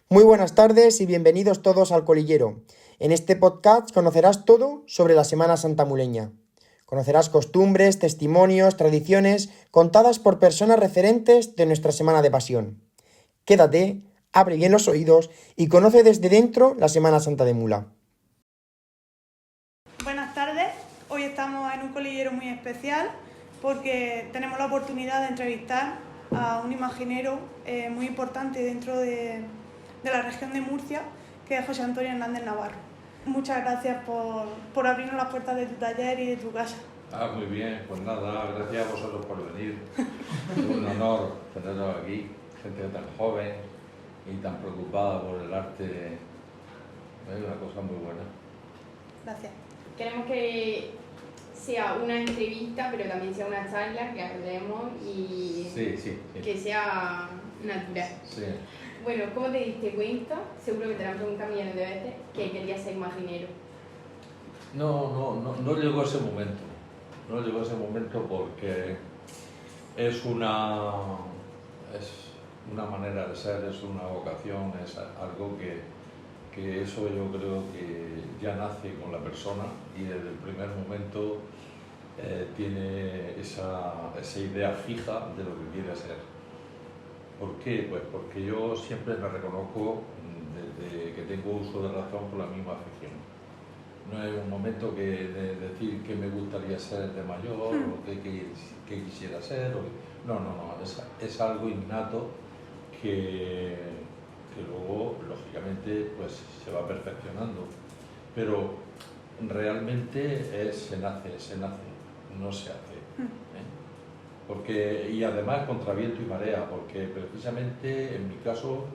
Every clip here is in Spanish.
Muy buenas tardes y bienvenidos todos al Colillero. En este podcast conocerás todo sobre la Semana Santa Muleña. Conocerás costumbres, testimonios, tradiciones contadas por personas referentes de nuestra Semana de Pasión. Quédate, abre bien los oídos y conoce desde dentro la Semana Santa de Mula. Buenas tardes, hoy estamos en un colillero muy especial porque tenemos la oportunidad de entrevistar a un imaginero muy importante dentro de la región de Murcia, que es José Antonio Hernández Navarro. Muchas gracias por abrirnos las puertas de tu taller y de tu casa. Muy bien, pues nada, gracias a vosotros por venir. Es un honor teneros aquí, gente tan joven y tan preocupada por el arte. Es una cosa muy buena. Gracias. Queremos que sea una entrevista, pero también sea una charla, que hablemos y Sí. que sea natural. Sí. Bueno, ¿cómo te diste cuenta? Seguro que te lo han preguntado millones de veces, que querías ser imaginero. No llegó ese momento. No llegó ese momento porque es una manera de ser, es una vocación, es algo que eso yo creo que ya nace con la persona y desde el primer momento tiene esa idea fija de lo que quiere ser. ¿Por qué? Pues porque yo siempre me reconozco desde que tengo uso de razón por la misma afición. No es un momento de decir qué me gustaría ser de mayor o qué quisiera ser. No, es algo innato que luego, lógicamente, pues se va perfeccionando. Pero realmente se nace, no se hace. Y además contra viento y marea, porque precisamente en mi caso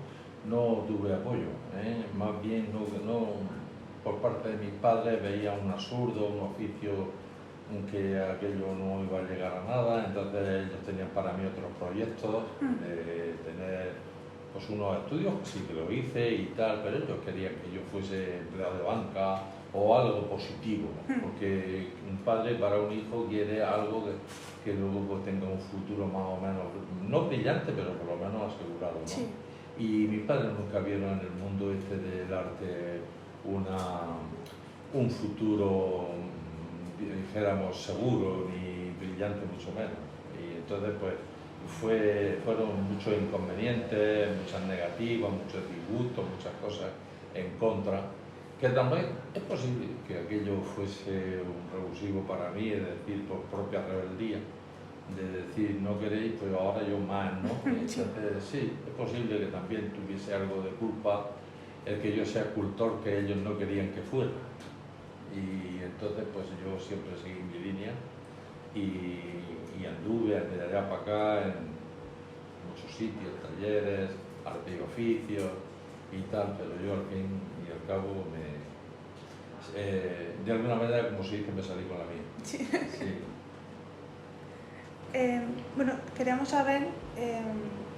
no tuve apoyo. Más bien por parte de mis padres veía un absurdo, un oficio que aquello no iba a llegar a nada, entonces ellos tenían para mí otros proyectos, de tener pues unos estudios, que sí que lo hice y tal, pero ellos querían que yo fuese empleado de banca o algo positivo, porque un padre para un hijo quiere algo que luego pues tenga un futuro más o menos, no brillante, pero por lo menos asegurado, ¿no? Sí. Y mis padres nunca vieron en el mundo este del arte un futuro, dijéramos, seguro ni brillante, mucho menos. Y entonces pues fueron muchos inconvenientes, muchas negativas, muchos disgustos, muchas cosas en contra, que también es posible que aquello fuese un revulsivo para mí, es decir, por propia rebeldía, de decir no queréis, pues ahora yo más, ¿no? Entonces sí, es posible que también tuviese algo de culpa el que yo sea cultor que ellos no querían que fuera. Y entonces pues yo siempre seguí mi línea y anduve de allá para acá en muchos sitios, talleres, arte y oficios y tal, pero yo al fin y al cabo de alguna manera, como se dice, me salí con la mía. Sí. Sí. Bueno, queríamos saber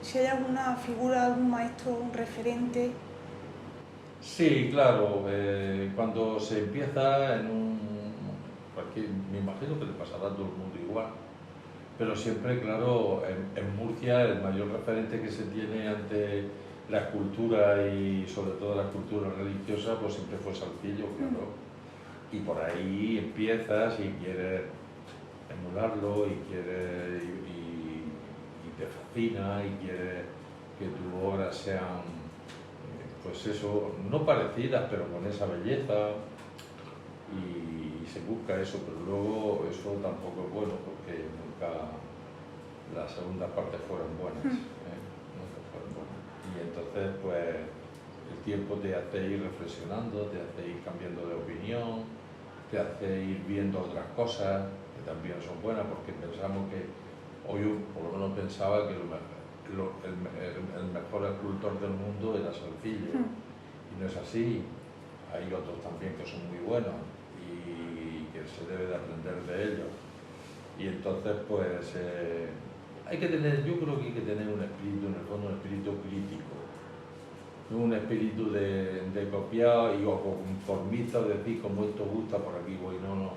si hay alguna figura, algún maestro, un referente. Sí, claro, cuando se empieza me imagino que le pasará a todo el mundo igual, pero siempre, claro, en Murcia el mayor referente que se tiene ante la escultura y sobre todo la escultura religiosa, pues siempre fue Salcillo, claro. Y por ahí empiezas y quieres emularlo y te fascina y quieres que tus obras sean, pues eso, no parecidas, pero con esa belleza, y se busca eso, pero luego eso tampoco es bueno, porque nunca las segundas partes fueron buenas, nunca fueron buenas. Y entonces, pues, el tiempo te hace ir reflexionando, te hace ir cambiando de opinión, te hace ir viendo otras cosas que también son buenas, porque pensamos que, o yo por lo menos pensaba que el mejor escultor del mundo era Salcillo, y no es así. Hay otros también que son muy buenos y que se debe de aprender de ellos. Y entonces pues yo creo que hay que tener un espíritu, en el fondo un espíritu crítico, no un espíritu de copiar y o conformista, decir como esto gusta por aquí voy, no.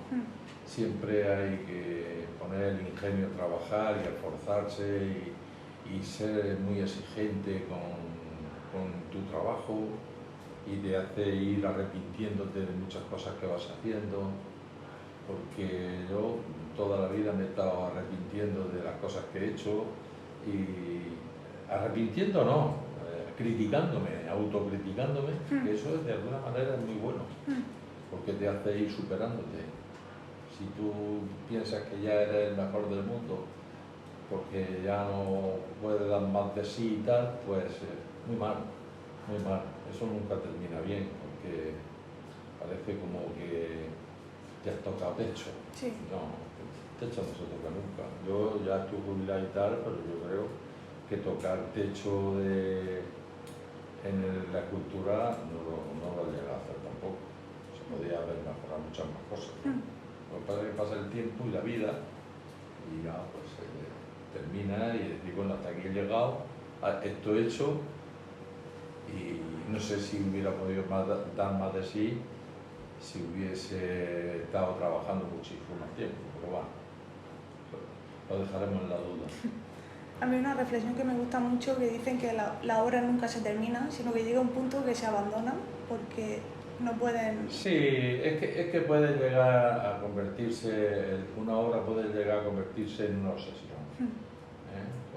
Siempre hay que poner el ingenio a trabajar y a esforzarse y ser muy exigente con con tu trabajo y te hace ir arrepintiéndote de muchas cosas que vas haciendo, porque yo toda la vida me he estado arrepintiendo de las cosas que he hecho y arrepintiendo no, criticándome, autocriticándome, que eso de alguna manera es muy bueno, porque te hace ir superándote. Si tú piensas que ya eres el mejor del mundo, porque ya no puedes dar más de sí y tal, pues muy mal, muy mal. Eso nunca termina bien, porque parece como que ya has tocado techo. Sí. No, techo no se toca nunca. Yo ya estoy jubilado y tal, pero yo creo que tocar techo en la escultura no lo he llegado a hacer tampoco. Se podía haber mejorado muchas más cosas. Lo que pasa es que pasa el tiempo y la vida y ya pues termina y decir, bueno, hasta aquí he llegado, esto he hecho y no sé si hubiera podido dar más de sí si hubiese estado trabajando muchísimo más tiempo, pero bueno, lo dejaremos en la duda. A mí una reflexión que me gusta mucho, que dicen que la obra nunca se termina, sino que llega un punto que se abandonan porque no pueden... Sí, es que puede llegar a convertirse, una obra puede llegar a convertirse en una obsesión.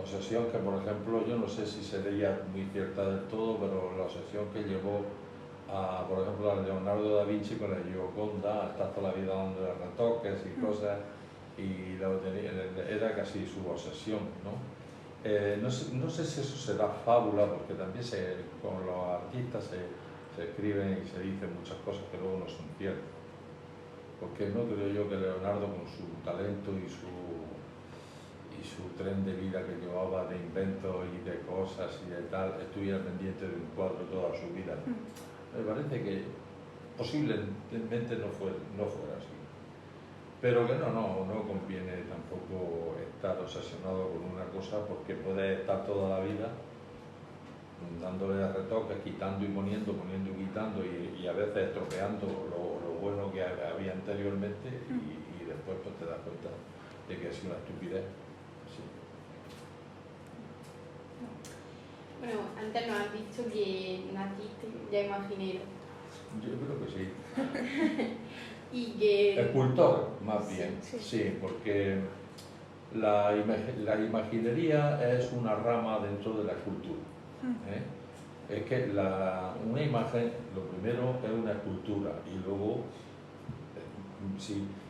Obsesión que, por ejemplo, yo no sé si sería muy cierta del todo, pero la obsesión que llevó por ejemplo, a Leonardo da Vinci con la Gioconda, a estar toda la vida dándole retoques y cosas, y era casi su obsesión, ¿no? No sé si eso será fábula, porque también con los artistas se escriben y se dicen muchas cosas que luego no son ciertas. Porque no creo yo que Leonardo, con su talento y su tren de vida que llevaba de inventos y de cosas y de tal, estuviera pendiente de un cuadro toda su vida. Me parece que posiblemente no fuera así. Pero que no conviene tampoco estar obsesionado con una cosa, porque puedes estar toda la vida dándole retoques, quitando y poniendo y quitando, y a veces estropeando lo bueno que había anteriormente, y después pues te das cuenta de que es una estupidez. Sí. Bueno, antes nos has dicho que naciste ya imaginero. Yo creo que sí. Y que... Escultor, más bien, Sí. porque la imaginería es una rama dentro de la escultura. Es que una imagen, lo primero es una escultura, y luego,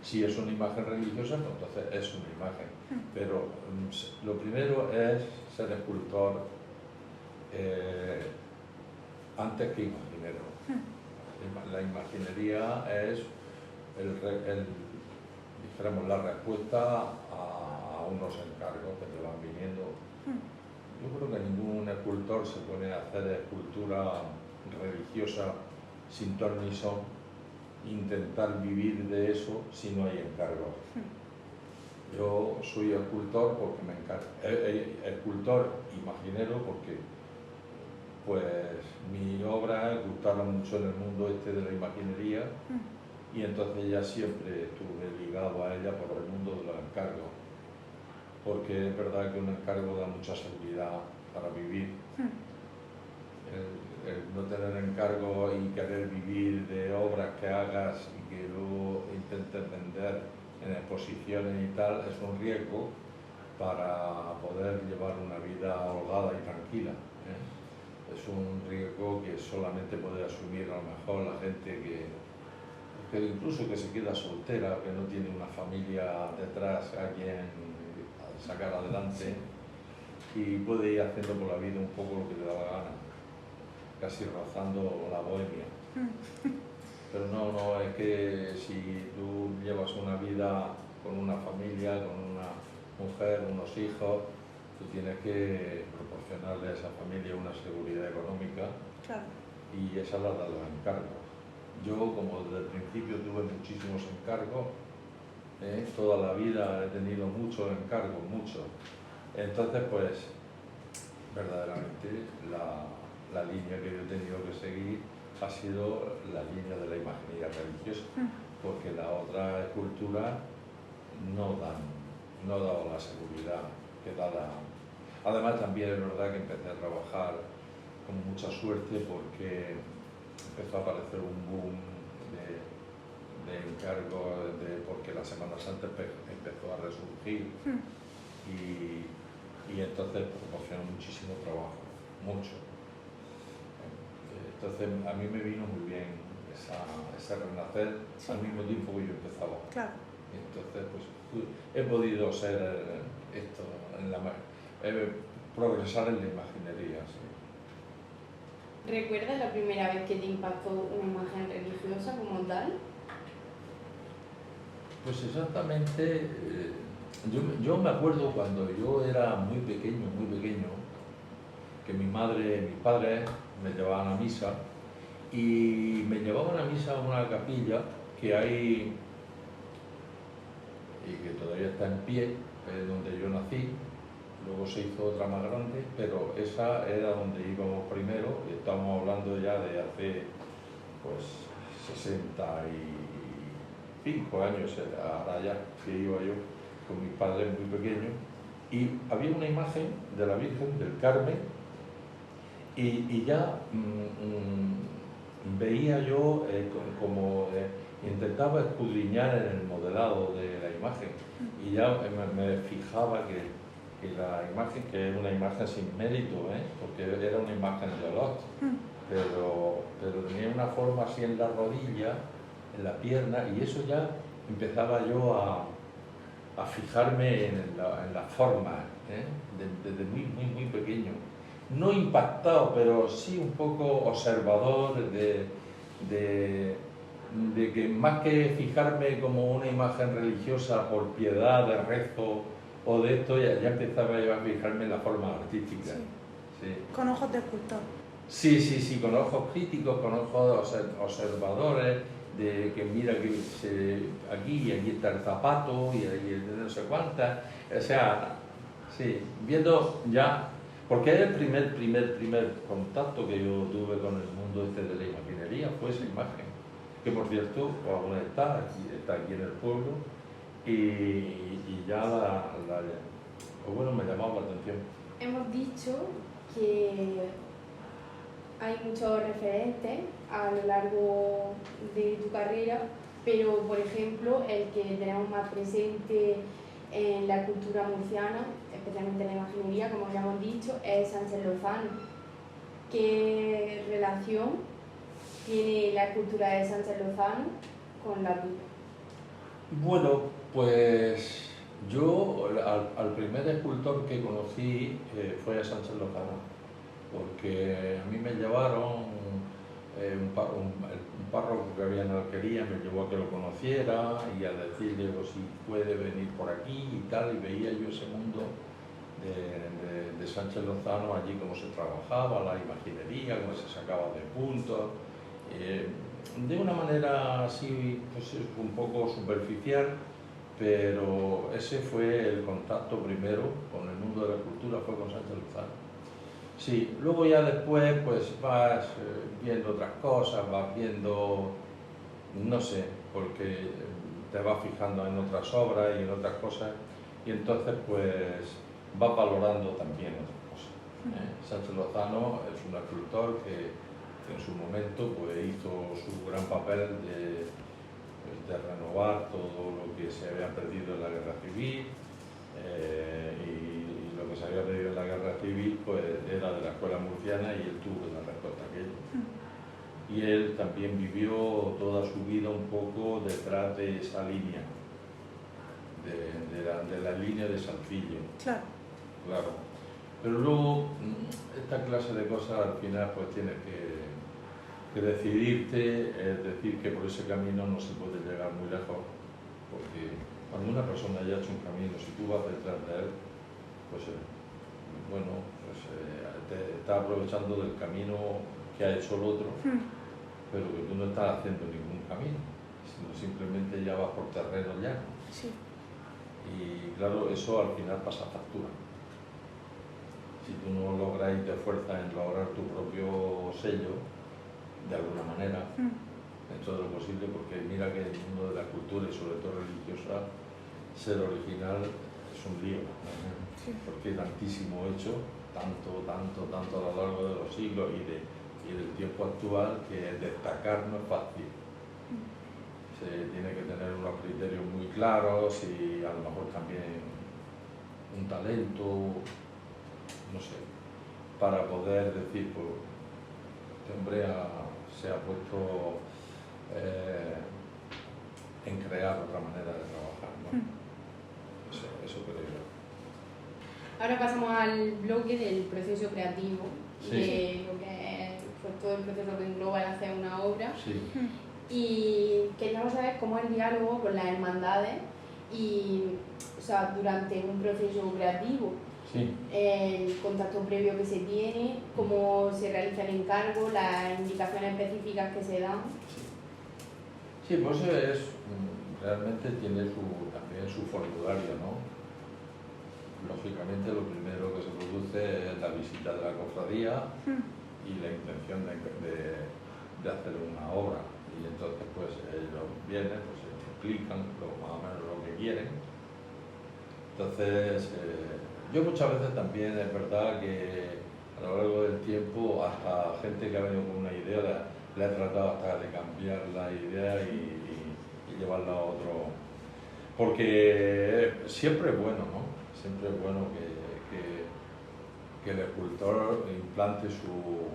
si es una imagen religiosa, pues entonces es una imagen. Pero lo primero es ser escultor antes que imaginero. La imaginería es dijéramos, la respuesta a unos encargos que te van viniendo. Yo creo que ningún escultor se pone a hacer escultura religiosa sin ton ni son, intentar vivir de eso si no hay encargos. Yo soy escultor porque me encargo, escultor imaginero porque pues mi obra gustaba mucho en el mundo de la imaginería, y entonces ya siempre estuve ligado a ella por el mundo de los encargos, porque es verdad que un encargo da mucha seguridad para vivir. El no tener encargo y querer vivir de obras que hagas y que luego intentes vender en exposiciones y tal, es un riesgo para poder llevar una vida holgada y tranquila. Es un riesgo que solamente puede asumir a lo mejor la gente que incluso que se queda soltera, que no tiene una familia detrás a quien sacar adelante, y puede ir haciendo por la vida un poco lo que le da la gana, casi rozando la bohemia. Pero no, es que si tú llevas una vida con una familia, con una mujer, unos hijos, tú tienes que proporcionarle a esa familia una seguridad económica. Claro. Y esa la da los encargos. Yo, como desde el principio tuve muchísimos encargos, toda la vida he tenido muchos encargos, muchos. Entonces, pues, verdaderamente la línea que yo he tenido que seguir ha sido la línea de la imaginería religiosa, porque la otra escultura no ha dado la seguridad que da la... Además, también es verdad que empecé a trabajar con mucha suerte porque empezó a aparecer un boom de encargos, porque la Semana Santa empezó a resurgir y entonces proporcionó muchísimo trabajo, mucho. Entonces a mí me vino muy bien ese renacer al mismo tiempo que yo empezaba. Claro. Entonces pues he podido ser esto, progresar en la imaginería. Sí. ¿Recuerdas la primera vez que te impactó una imagen religiosa como tal? Pues exactamente, yo me acuerdo cuando yo era muy pequeño, que mis padres me llevaban a misa y me llevaban a misa a una capilla que hay y que todavía está en pie, donde yo nací. Luego se hizo otra más grande, pero esa era donde íbamos primero, y estamos hablando ya de hace pues 65 años, ahora ya que iba yo con mis padres muy pequeños, y había una imagen de la Virgen del Carmen y ya veía yo como intentaba escudriñar en el modelado de la imagen y ya me fijaba que la imagen, que es una imagen sin mérito, porque era una imagen de Olot, pero tenía una forma así en la rodilla, en la pierna, y eso ya empezaba yo a fijarme en la forma, desde muy pequeño. No impactado, pero sí un poco observador de que más que fijarme como una imagen religiosa por piedad, de rezo o de esto, ya empezaba yo a fijarme en la forma artística. Sí. Sí. Con ojos de escultor. Sí, con ojos críticos, con ojos observadores, de que mira que aquí está el zapato y ahí no sé cuántas, o sea, sí, viendo ya, porque es el primer contacto que yo tuve con el mundo de la imaginería, fue esa imagen, que por cierto, aún está aquí en el pueblo, y ya pues bueno, me llamaba la atención. Hemos dicho que hay muchos referentes a lo largo de tu carrera, pero por ejemplo el que tenemos más presente en la cultura murciana, especialmente en la imaginería, como ya hemos dicho, es Sánchez Lozano. ¿Qué relación tiene la escultura de Sánchez Lozano con la tuya? Bueno, pues yo al primer escultor que conocí fue a Sánchez Lozano, porque a mí me llevaron, un párroco que había en Alquería me llevó a que lo conociera y a decirle si puede venir por aquí y tal, y veía yo ese mundo de Sánchez Lozano, allí cómo se trabajaba, la imaginería, cómo se sacaba de puntos, de una manera así, pues un poco superficial, pero ese fue el contacto primero con el mundo de la cultura, fue con Sánchez Lozano. Sí, luego ya después pues vas viendo otras cosas, vas viendo, no sé, porque te vas fijando en otras obras y en otras cosas, y entonces pues vas valorando también otras cosas. Sánchez Lozano es un escultor que en su momento pues hizo su gran papel de renovar todo lo que se había perdido en la Guerra Civil, y lo que se había perdido en la Guerra Civil pues era de la escuela murciana, y él tuvo la respuesta a aquello. Y él también vivió toda su vida un poco detrás de esa línea, de la línea de Salcillo. Claro. Pero luego, esta clase de cosas al final pues tienes que decidirte, es decir, que por ese camino no se puede llegar muy lejos, porque cuando una persona ya ha hecho un camino, si tú vas detrás de él, pues bueno, pues te está aprovechando del camino que ha hecho el otro, pero que tú no estás haciendo ningún camino, sino simplemente ya vas por terreno llano. Sí. Y claro, eso al final pasa factura. Si tú no logras y te esfuerzas en lograr tu propio sello, de alguna manera, dentro de lo posible, porque mira que el mundo de la cultura y sobre todo religiosa, ser original es un lío, porque hay tantísimo hecho tanto a lo largo de los siglos y del tiempo actual, que destacar no es fácil. Se tiene que tener unos criterios muy claros y a lo mejor también un talento, no sé, para poder decir, pues, este hombre se ha puesto en crear otra manera de trabajar, ¿no? Eso creo yo. Ahora pasamos al bloque del proceso creativo, Sí. de lo que es pues, todo el proceso que engloba el hacer una obra. Sí. Y queríamos saber cómo es el diálogo con las hermandades y, o sea, durante un proceso creativo, Sí. el contacto previo que se tiene, cómo se realiza el encargo, las indicaciones específicas que se dan. Sí, pues realmente tiene también su formulario, ¿no? Lógicamente lo primero que se produce es la visita de la cofradía y la intención de hacer una obra. Y entonces pues ellos vienen, pues explican más o menos lo que quieren. Entonces yo muchas veces también es verdad que a lo largo del tiempo hasta gente que ha venido con una idea le he tratado hasta de cambiar la idea y llevarla a otro, porque siempre es bueno, ¿no? Siempre es bueno que el escultor implante su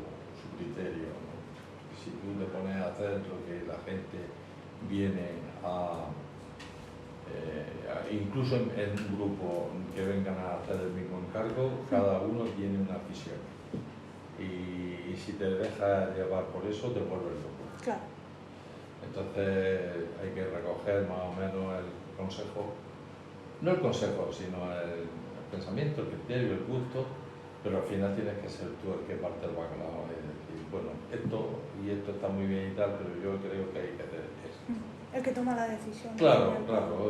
criterio, ¿no? Si tú te pones a hacer lo que la gente viene incluso en un grupo que vengan a hacer el mismo encargo, cada uno tiene una visión. Y si te dejas llevar por eso, te vuelves loco. Claro. Entonces hay que recoger más o menos el consejo, no el consejo, sino el pensamiento, el criterio, el gusto, pero al final tienes que ser tú el que parte el bacalao y decir, bueno, esto está muy bien y tal, pero yo creo que hay que hacer esto. El que toma la decisión. Claro,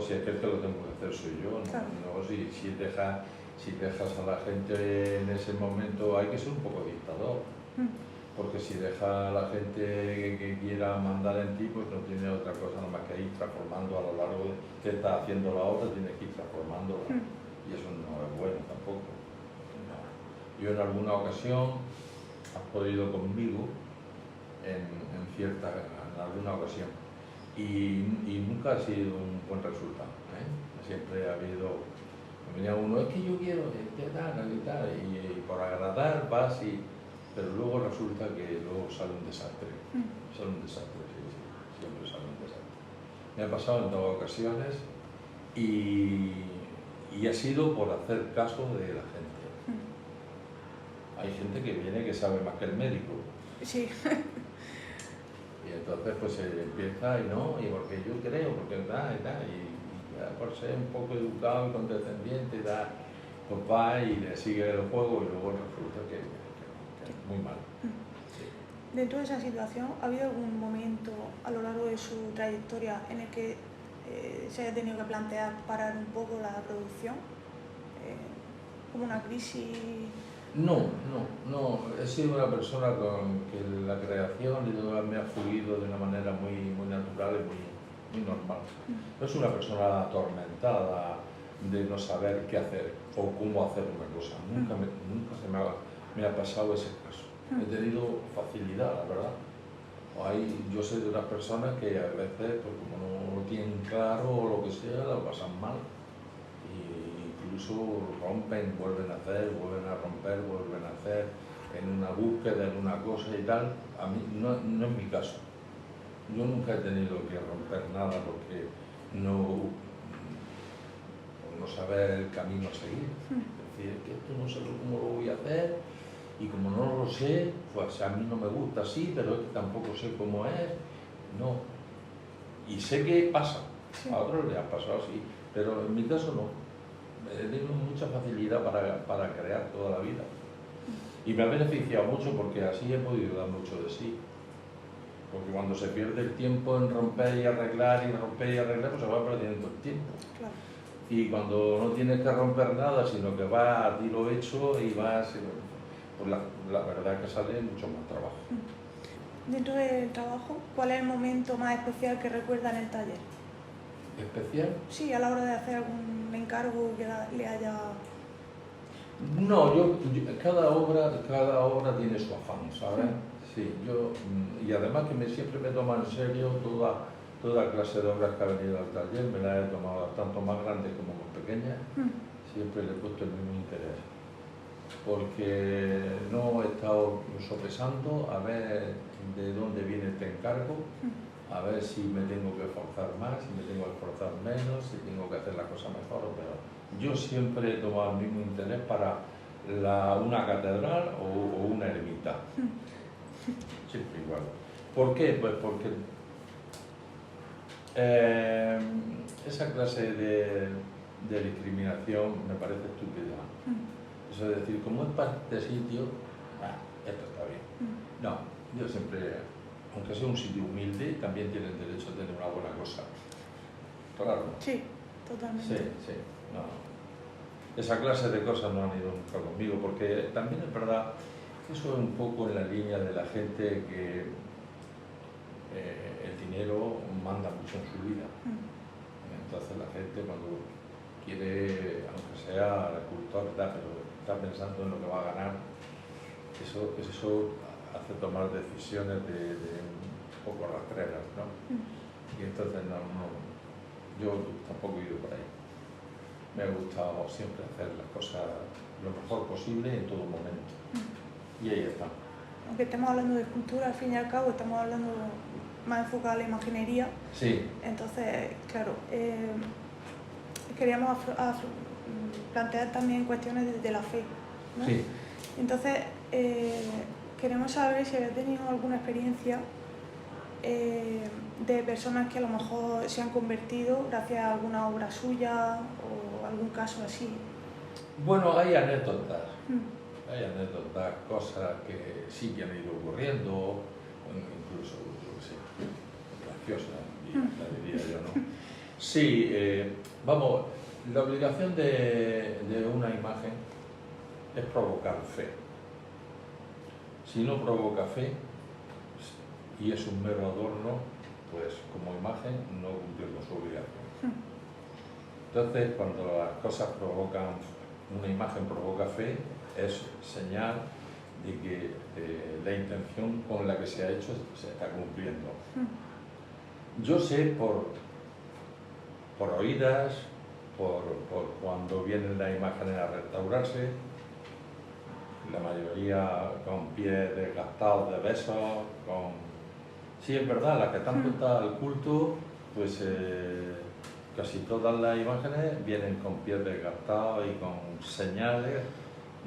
si es que el que lo tengo que hacer soy yo, ¿no? Claro. No, si dejas a la gente en ese momento, hay que ser un poco dictador, porque si dejas a la gente que quiera mandar en ti, pues no tiene otra cosa nada más que ir transformando a lo largo de que está haciendo la obra, tienes que ir transformándola, y eso no es bueno tampoco. No. Yo en alguna ocasión has podido conmigo en alguna ocasión. Y nunca ha sido un buen resultado, ¿eh? Siempre ha habido, venía uno, es que yo quiero y por agradar vas pero luego resulta que luego sale un desastre, sí, siempre sale un desastre. Me ha pasado en 2 ocasiones y ha sido por hacer caso de la gente. Hay gente que viene que sabe más que el médico. Sí. Y entonces pues se empieza y porque yo creo, porque y ya por ser un poco educado y condescendiente, pues va y le sigue el juego y luego resulta que es muy mal. Sí. Dentro de esa situación, ¿ha habido algún momento a lo largo de su trayectoria en el que se haya tenido que plantear parar un poco la producción? ¿Como una crisis? No, he sido una persona con que la creación me ha fluido de una manera muy natural y muy normal. No soy una persona atormentada de no saber qué hacer o cómo hacer una cosa. Nunca me ha pasado ese caso. He tenido facilidad, la verdad. Yo soy de unas personas que a veces, pues, como no lo tienen claro o lo que sea, lo pasan mal. Incluso rompen, vuelven a hacer, vuelven a romper, vuelven a hacer, en una búsqueda, en una cosa y tal. A mí no es mi caso. Yo nunca he tenido que romper nada porque no saber el camino a seguir. Es decir, que esto no sé cómo lo voy a hacer y como no lo sé, pues a mí no me gusta así, pero es que tampoco sé cómo es. No. Y sé que pasa. A otros les ha pasado así, pero en mi caso no. He tenido mucha facilidad para crear toda la vida y me ha beneficiado mucho porque así he podido dar mucho de sí, porque cuando se pierde el tiempo en romper y arreglar pues se va perdiendo el tiempo. Claro. Y cuando no tienes que romper nada sino que vas a tiro hecho y vas, pues la verdad es que sale mucho más trabajo. Dentro del trabajo, ¿cuál es el momento más especial que recuerda en el taller? ¿Especial? Sí, a la hora de hacer algún encargo que le haya... No, cada obra tiene su afán, ¿sabes? Sí, y además que siempre me toma en serio toda clase de obras que ha venido al taller, me las he tomado tanto más grandes como más pequeñas, siempre le he puesto el mismo interés, porque no he estado sopesando a ver de dónde viene este encargo, a ver si me tengo que esforzar más, si me tengo que esforzar menos, si tengo que hacer las cosas mejor o peor. Yo siempre he tomado el mismo interés para una catedral o una ermita. Siempre igual. ¿Por qué? Pues porque esa clase de discriminación me parece estúpida. Eso es decir, como es para este sitio, esto está bien. No, yo siempre, aunque sea un sitio humilde, también tiene el derecho a tener una buena cosa. Claro. Sí, totalmente. Sí, no. Esa clase de cosas no han ido nunca conmigo, porque también es verdad que eso es un poco en la línea de la gente que el dinero manda mucho en su vida. Entonces la gente cuando quiere, aunque sea agricultor, pero está pensando en lo que va a ganar, eso hace tomar decisiones de un poco rastreras, ¿no? Y entonces yo tampoco he ido por ahí. Me ha gustado siempre hacer las cosas lo mejor posible en todo momento. Y ahí está. Aunque estemos hablando de escultura, al fin y al cabo estamos hablando más enfocado a la imaginería. Sí. Entonces, claro, queríamos plantear también cuestiones de la fe, ¿no? Sí. Entonces, queremos saber si habéis tenido alguna experiencia de personas que a lo mejor se han convertido gracias a alguna obra suya o algún caso así. Bueno, hay anécdotas. Hay anécdotas, cosas que sí que han ido ocurriendo, incluso, yo qué sé, graciosas, diría yo, ¿no? Sí, vamos, la obligación de una imagen es provocar fe. Si no provoca fe y es un mero adorno, pues como imagen no cumplimos su obligación. Entonces, cuando las cosas provocan, una imagen provoca fe, es señal de que la intención con la que se ha hecho se está cumpliendo. Yo sé por oídas, por cuando vienen las imágenes a restaurarse, la mayoría con pies desgastados de besos, Sí, es verdad, las que están puestas al culto, pues casi todas las imágenes vienen con pies desgastados y con señales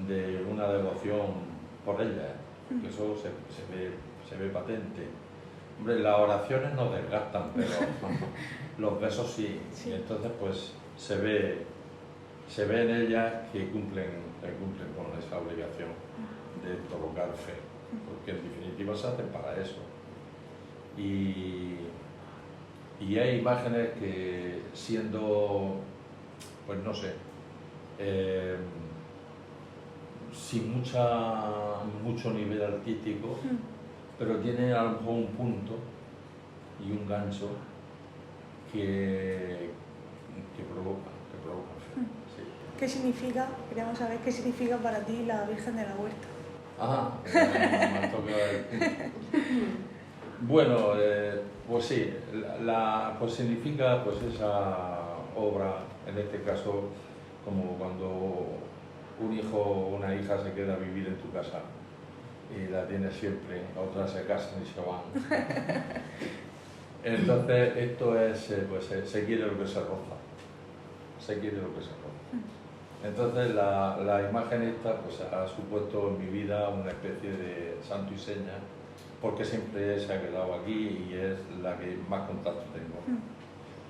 de una devoción por ellas, que eso se ve patente. Hombre, las oraciones nos desgastan, pero los besos sí. Y entonces pues se ve en ellas que cumplen con esa obligación de provocar fe, porque en definitiva se hacen para eso. Y hay imágenes que siendo, pues no sé, sin mucho nivel artístico, pero tienen a lo mejor un punto y un gancho que provocan fe. Sí. ¿Qué significa, queríamos saber qué significa para ti la Virgen de la Huerta? Me ha tocado el punto. Bueno, pues sí, pues significa pues esa obra, en este caso, como cuando un hijo o una hija se queda a vivir en tu casa y la tienes siempre, otras se casan y se van. Entonces, esto es, pues se quiere lo que se roza, se quiere lo que se roza. Entonces, la imagen esta pues ha supuesto en mi vida una especie de santo y seña, porque siempre se ha quedado aquí y es la que más contacto tengo.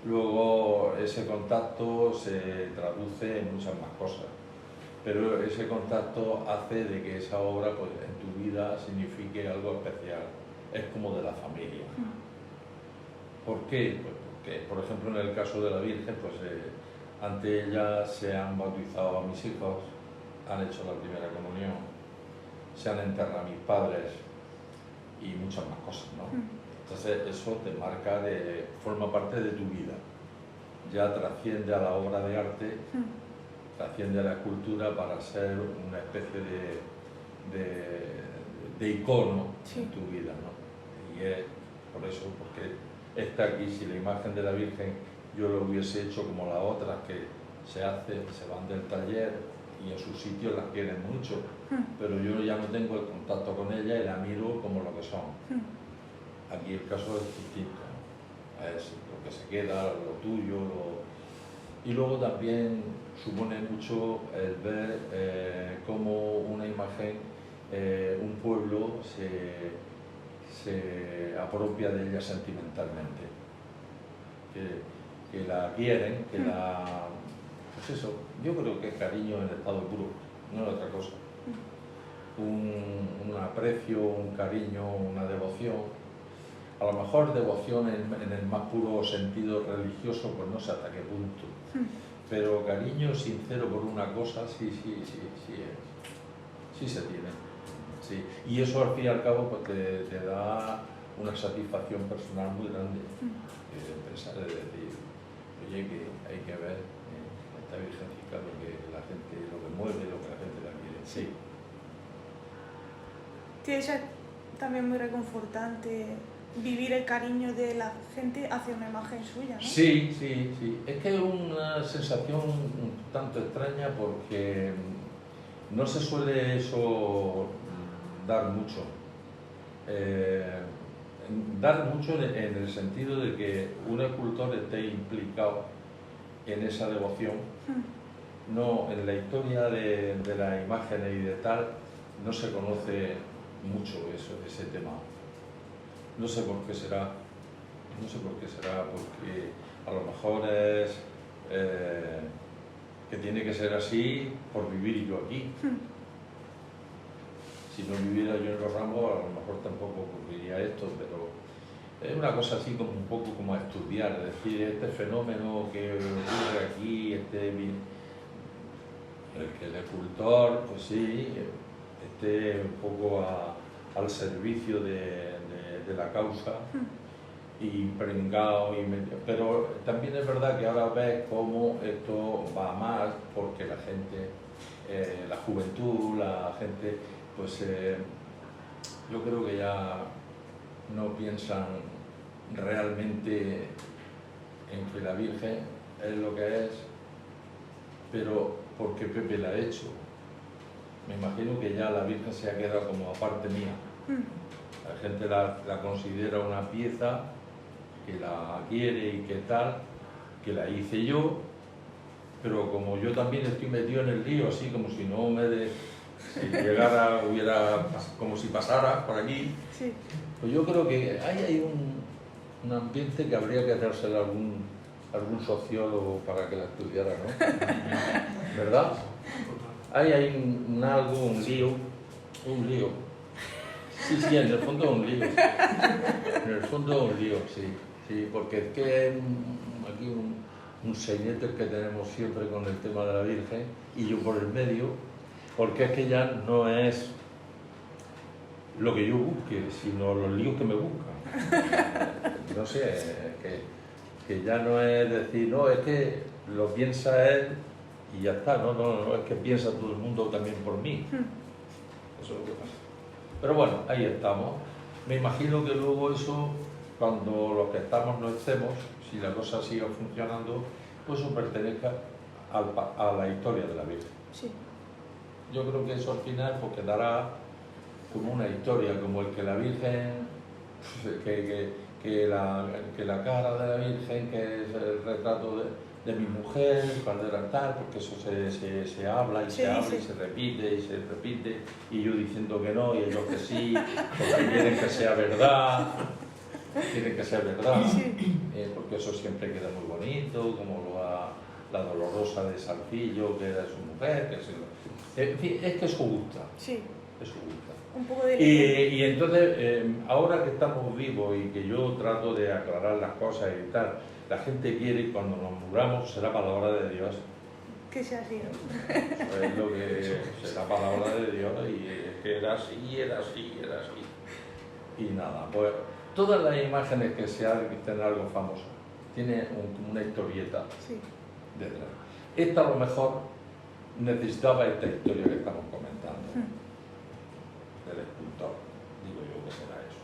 Luego ese contacto se traduce en muchas más cosas, pero ese contacto hace de que esa obra pues, en tu vida signifique algo especial, es como de la familia. ¿Por qué? Pues porque, por ejemplo, en el caso de la Virgen, pues ante ella se han bautizado a mis hijos, han hecho la primera comunión, se han enterrado a mis padres, y muchas más cosas, ¿no? Entonces eso te marca, forma parte de tu vida, ya trasciende a la obra de arte trasciende a la escultura para ser una especie de icono en tu vida, ¿no? Y es por eso, porque esta aquí, si la imagen de la Virgen yo lo hubiese hecho como las otras que se van del taller y en sus sitios las quieren mucho, pero yo ya no tengo el contacto con ella y la miro como lo que son. Aquí el caso es distinto, ¿no? Es lo que se queda, lo tuyo, y luego también supone mucho el ver cómo una imagen, un pueblo se apropia de ella sentimentalmente, que la quieren, que la... Pues eso, yo creo que es cariño en estado puro, no es otra cosa. Un aprecio, un cariño, una devoción. A lo mejor devoción en el más puro sentido religioso, pues no sé hasta qué punto. Pero cariño sincero por una cosa, sí se tiene. Sí. Y eso al fin y al cabo pues, te da una satisfacción personal muy grande. Pensar de decir, oye, que hay que ver esta virgencita lo que la gente, lo que mueve, lo que la gente la quiere. Sí. Tiene que ser también muy reconfortante vivir el cariño de la gente hacia una imagen suya, ¿no? Sí. Es que es una sensación un tanto extraña porque no se suele eso dar mucho. Dar mucho en el sentido de que un escultor esté implicado en esa devoción. No, en la historia de las imágenes y de tal no se conoce mucho ese tema. No sé por qué será, porque a lo mejor es que tiene que ser así por vivir yo aquí. Si no viviera yo en Los Ramos, a lo mejor tampoco ocurriría esto, pero es una cosa así como un poco como a estudiar, es decir, este fenómeno que ocurre aquí, el que el escultor, pues sí, esté un poco al servicio de la causa, y pringao, pero también es verdad que ahora ves cómo esto va más, porque la gente, la juventud, la gente, pues yo creo que ya no piensan realmente en que la Virgen es lo que es, pero porque Pepe la ha hecho. Me imagino que ya la Virgen se ha quedado como aparte mía. La gente la considera una pieza que la quiere y que tal, que la hice yo, pero como yo también estoy metido en el lío, así como si no si llegara, como si pasara por aquí, sí. Pues yo creo que hay un ambiente que habría que hacérselo a algún sociólogo para que la estudiara, ¿no? ¿Verdad? Hay algo, un lío. Sí, en el fondo es un lío. En el fondo es un lío, sí, porque es que aquí un sainete que tenemos siempre con el tema de la Virgen y yo por el medio, porque es que ya no es lo que yo busque, sino los líos que me buscan. No sé, que ya no es decir, no, es que lo piensa él y ya está, no, es que piensa todo el mundo también por mí. Eso es lo que pasa. Pero bueno, ahí estamos. Me imagino que luego eso, cuando los que estamos no estemos, si la cosa siga funcionando, pues eso pertenezca a la historia de la Virgen. Sí. Yo creo que eso al final pues quedará como una historia, como el que la Virgen, que la cara de la Virgen, que es el retrato de mi mujer, cuando era tal, porque eso se habla y se habla y se repite, y yo diciendo que no, y ellos que sí, porque quieren que sea verdad, porque eso siempre queda muy bonito, como la Dolorosa de Saltillo, que era su mujer, en fin, es que eso gusta. Sí. Eso gusta. Un poco de... Y entonces, ahora que estamos vivos y que yo trato de aclarar las cosas y tal, la gente quiere, cuando nos muramos, será palabra de Dios. Que sea así, ¿no? Es lo que será palabra de Dios, y es que era así. Y nada, pues todas las imágenes que se dicen algo famoso, tiene una historieta detrás. Esta a lo mejor necesitaba esta historia que estamos comentando del escultor, digo yo que será eso.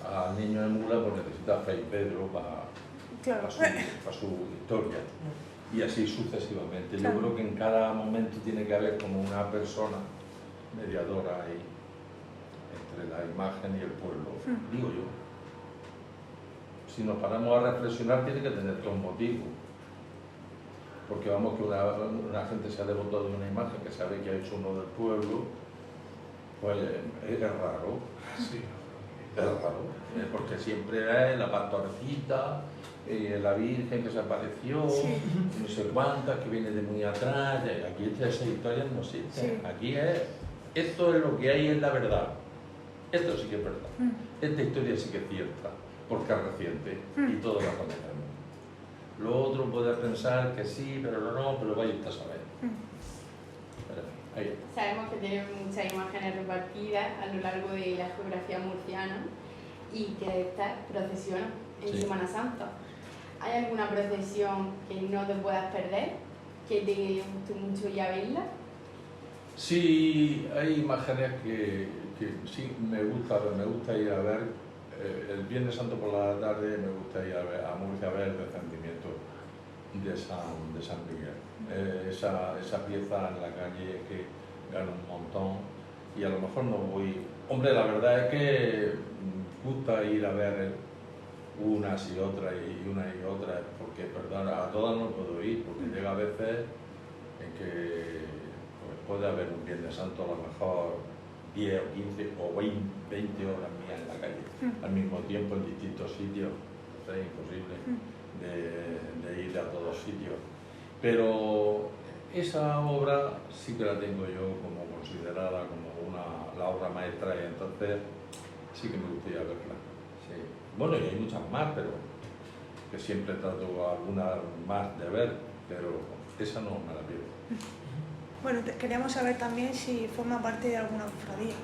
Al niño de mula pues necesita Fray Pedro para su historia, y así sucesivamente. Claro. Yo creo que en cada momento tiene que haber como una persona mediadora ahí entre la imagen y el pueblo, digo yo. Si nos paramos a reflexionar, tiene que tener todo un motivo. Porque vamos, que una gente se ha devotado de una imagen que sabe que ha hecho uno del pueblo, pues es raro. Sí. Es raro, porque siempre es la pastorcita, la Virgen que se apareció, no sé cuántas, que viene de muy atrás. Aquí esas historias no existen. Aquí esto es lo que hay, es la verdad. Esto sí que es verdad. Esta historia sí que es cierta, porque es reciente y todos la conocemos. Lo otro puede pensar que sí, pero no, pero vaya usted a saber. Ahí. Sabemos que tenemos muchas imágenes repartidas a lo largo de la geografía murciana y que estas procesionan en Semana Santa. ¿Hay alguna procesión que no te puedas perder, que te guste mucho ya verla? Sí, hay imágenes que sí me gusta ir a ver. El Viernes Santo por la tarde me gusta ir a Murcia a ver el descendimiento de San Miguel. Esa pieza en la calle que gana un montón, y a lo mejor no voy. Hombre, la verdad es que gusta ir a ver unas y otras y otras, porque perdón, a todas no puedo ir, porque llega a veces en que pues, puede haber un Viernes Santo a lo mejor 10 o 15 o 20 horas mías en la calle al mismo tiempo en distintos sitios. O sea, es imposible de ir a todos sitios. Pero esa obra sí que la tengo yo como considerada como la obra maestra, y entonces sí que me gustaría verla. Sí. Bueno, y hay muchas más, pero que siempre trato alguna más de ver, pero esa no me la pierdo. Bueno, queríamos saber también si forma parte de alguna cofradía.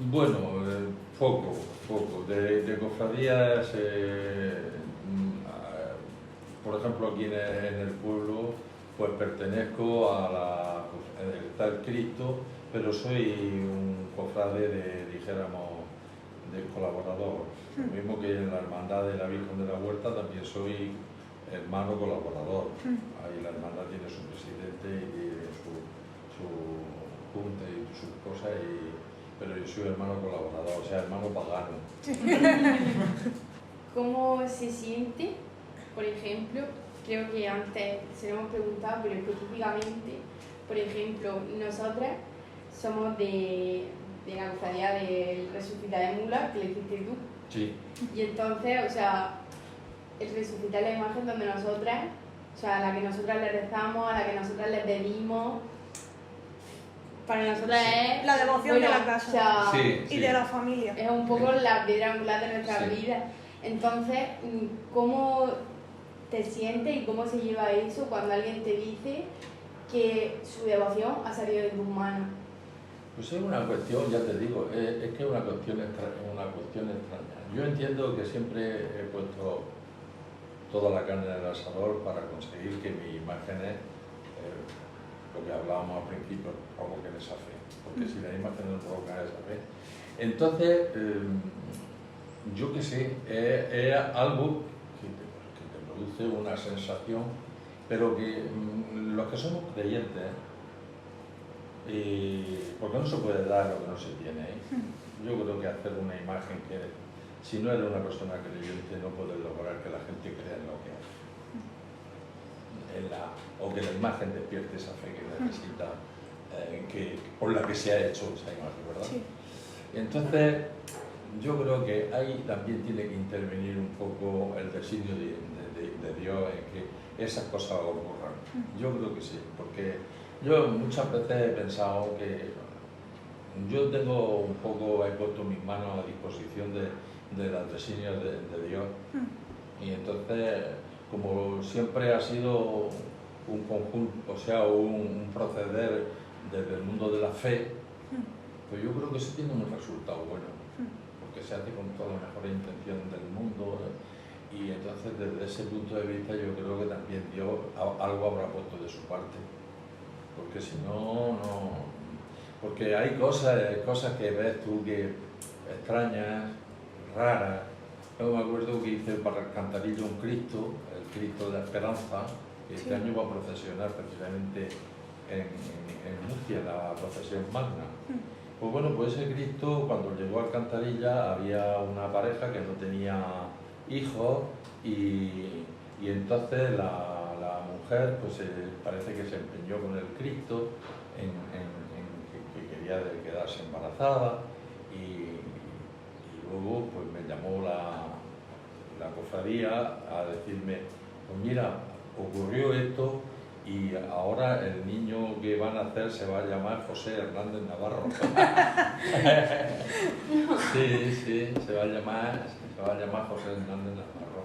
Bueno, poco. De cofradías, por ejemplo, aquí en el pueblo, pues pertenezco está el Cristo, pero soy un cofrade dijéramos, de colaborador. Lo mismo que en la Hermandad de la Virgen de la Huerta también soy hermano colaborador. Ahí la hermandad tiene su presidente y su junta y sus cosas, pero yo soy hermano colaborador, o sea, hermano pagano. ¿Cómo se siente, por ejemplo, creo que antes se lo hemos preguntado, pero específicamente, por ejemplo, nosotras somos de la cofradía del Resucitar de Mula, que le hiciste tú? Sí. Y entonces, o sea, el resucitar la imagen donde nosotras, o sea, a la que nosotras le rezamos, a la que nosotras le pedimos, para nosotras es la devoción de la casa, o sea, y de la familia. Es un poco la piedra angular de nuestras vidas. Entonces, ¿cómo te sientes y cómo se lleva eso cuando alguien te dice que su devoción ha salido de tus manos? Pues es una cuestión, ya te digo, es que es una cuestión extraña. Yo entiendo que siempre he puesto toda la carne en el asador para conseguir que mi imagen es lo que hablábamos al principio, provoquen esa fe, porque si la imagen no provoca esa fe, entonces yo qué sé, es algo que te produce una sensación, pero que los que somos creyentes, porque no se puede dar lo que no se tiene, yo creo que hacer una imagen que, si no eres una persona creyente, no puedes lograr que la gente crea en lo que hace. O que la imagen despierte esa fe que necesita, por la que se ha hecho esa imagen, ¿verdad? Sí. Entonces, yo creo que ahí también tiene que intervenir un poco el designio de Dios en que esas cosas ocurran. Yo creo que sí, porque yo muchas veces he pensado que yo tengo un poco, he puesto mis manos a disposición de los designios de Dios, y entonces, como siempre ha sido un conjunto, o sea, un proceder desde el mundo de la fe, pues yo creo que se tiene un resultado bueno, porque se hace con toda la mejor intención del mundo, Y entonces desde ese punto de vista yo creo que también Dios algo habrá puesto de su parte, porque si no, no... Porque hay cosas que ves tú que extrañas, raras. Yo me acuerdo que hice para Alcantarilla un Cristo, el Cristo de la Esperanza, que este año va a procesionar precisamente en Murcia, la procesión magna. Pues bueno, pues ese Cristo, cuando llegó a Alcantarilla, había una pareja que no tenía hijos y entonces la mujer pues parece que se empeñó con el Cristo en que quería quedarse embarazada y luego pues me llamó la cofradía a decirme, pues mira, ocurrió esto y ahora el niño que van a hacer se va a llamar José Hernández Navarro. Sí, se va a llamar José Hernández Navarro.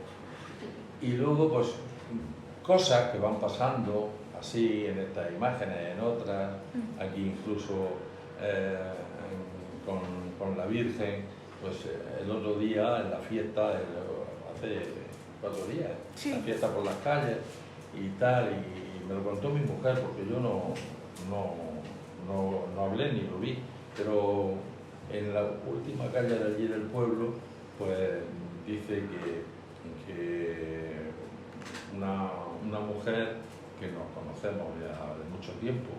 Y luego pues cosas que van pasando así en estas imágenes, en otras, aquí incluso con la Virgen, pues el otro día en la fiesta, hace 4 días, Sí. la fiesta por las calles y tal, y me lo contó mi mujer porque yo no hablé ni lo vi, pero en la última calle de allí del pueblo, pues dice que una mujer que nos conocemos ya de mucho tiempo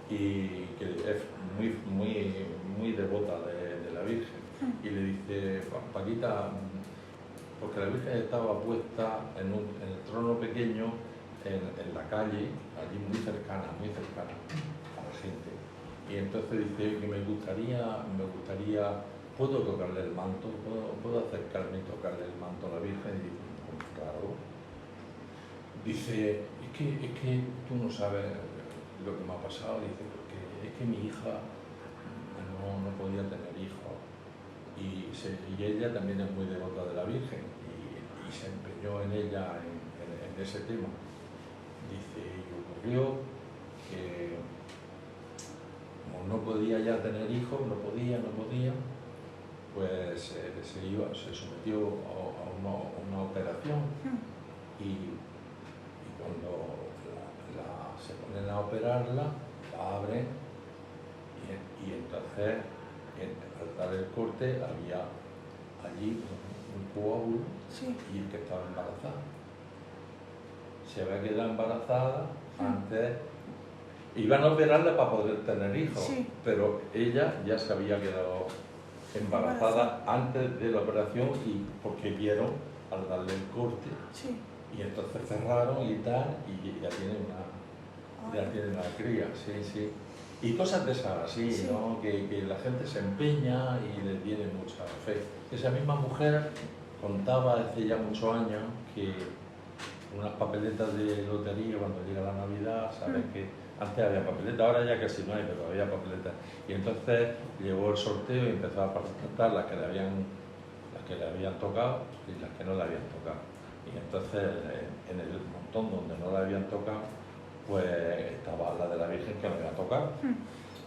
y que es muy devota de la Virgen, y le dice, Paquita, porque la Virgen estaba puesta en el trono pequeño en la calle, allí muy cercana a la gente. Y entonces dice que me gustaría, ¿puedo tocarle el manto? ¿Puedo acercarme y tocarle el manto a la Virgen? Y dice, pues claro. Dice, es que tú no sabes lo que me ha pasado, dice, porque es que mi hija no podía tener hijos. Y ella también es muy devota de la Virgen y se empeñó en ella en ese tema. Dice, y ocurrió que como no podía ya tener hijos, no podía, pues se sometió a una operación y cuando se ponen a operarla, la abren y entonces al dar el corte había allí un coágulo y el que estaba embarazada. Se había quedado embarazada antes, iban a operarla para poder tener hijos, pero ella ya se había quedado embarazada antes de la operación y porque vieron al darle el corte y entonces cerraron y tal y ya tienen una cría, sí. Y cosas de esas así, ¿no? Que la gente se empeña y le tiene mucha fe. Esa misma mujer contaba hace ya muchos años que unas papeletas de lotería cuando llega la Navidad, sabes que antes había papeletas, ahora ya casi no hay, pero había papeletas. Y entonces llegó el sorteo y empezó a presentar las que le habían tocado y las que no le habían tocado. Y entonces en el montón donde no le habían tocado, pues estaba la de la Virgen que le había tocado.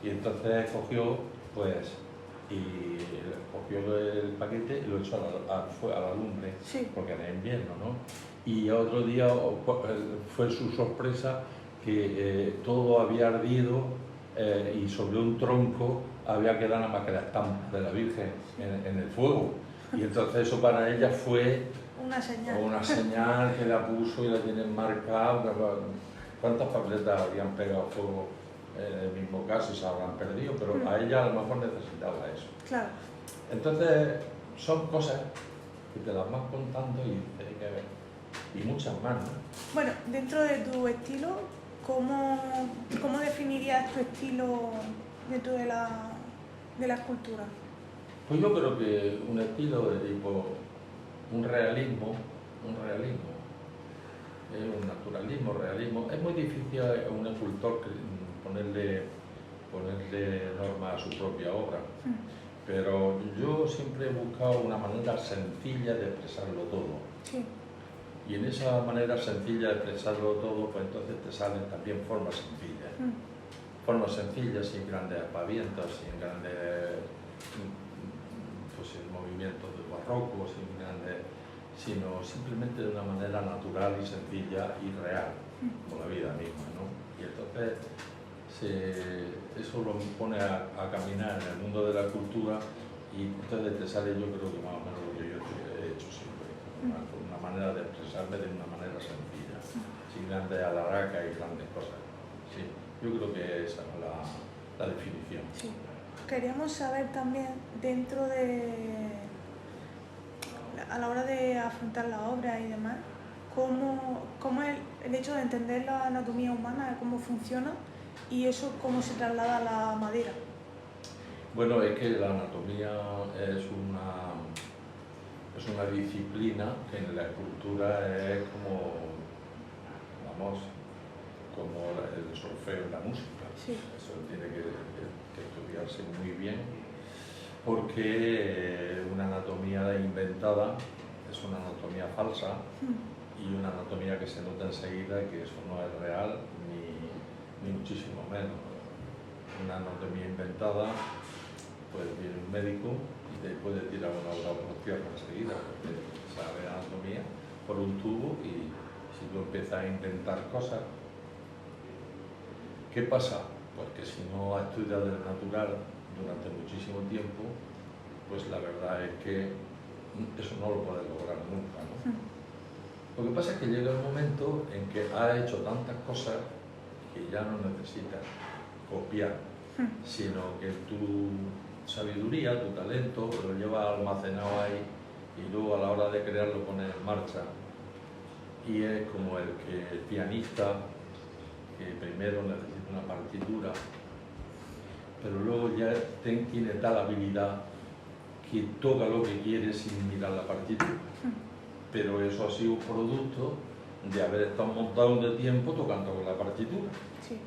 Y entonces cogió el paquete y lo echó a la lumbre, porque era invierno, ¿no? Y otro día fue su sorpresa que todo había ardido y sobre un tronco había quedado nada más que la estampa de la Virgen en el fuego. Y entonces eso para ella fue una señal que la puso y la tienen marcada. ¿Cuántas papeletas habrían pegado fuego en el mismo caso y se habrán perdido? Pero a ella a lo mejor necesitaba eso. Claro. Entonces son cosas que te las van contando y hay que ver. Y muchas más, ¿no? Bueno, dentro de tu estilo, ¿cómo definirías tu estilo dentro de la escultura? Pues yo creo que un estilo de tipo, un realismo, un naturalismo, realismo. Es muy difícil a un escultor ponerle norma a su propia obra, pero yo siempre he buscado una manera sencilla de expresarlo todo. Y en esa manera sencilla de expresarlo todo, pues entonces te salen también formas sencillas. Formas sencillas, sin grandes aspavientos, sin grandes movimientos del barroco, sino simplemente de una manera natural y sencilla y real, como la vida misma, ¿no? Y entonces eso lo pone a caminar en el mundo de la cultura y entonces te sale, yo creo que más o menos lo que yo he hecho siempre, una manera de expresarme de una manera sencilla, sin grandes alaracas y grandes cosas. Sí, yo creo que esa es la definición. Sí. Queríamos saber también, dentro de, a la hora de afrontar la obra y demás, cómo el hecho de entender la anatomía humana, cómo funciona, y eso cómo se traslada a la madera. Bueno, es que la anatomía es una disciplina que en la escultura es como, vamos, como el solfeo en la música. Sí. Eso tiene que estudiarse muy bien, porque una anatomía inventada es una anatomía falsa y una anatomía que se nota enseguida que eso no es real ni muchísimo menos. Una anatomía inventada, pues viene un médico y te puede tirar una obra por tierra enseguida, porque sabe anatomía por un tubo, y si tú empiezas a inventar cosas, ¿qué pasa? Pues que si no has estudiado el natural durante muchísimo tiempo, pues la verdad es que eso no lo puedes lograr nunca, ¿no? Lo que pasa es que llega el momento en que has hecho tantas cosas que ya no necesitas copiar, sino que tu sabiduría, tu talento, lo llevas almacenado ahí y luego a la hora de crear lo pones en marcha. Y es como el pianista que primero necesita una partitura, pero luego ya tiene tal habilidad que toca lo que quiere sin mirar la partitura. Pero eso ha sido producto de haber estado montado de tiempo tocando con la partitura. Sí.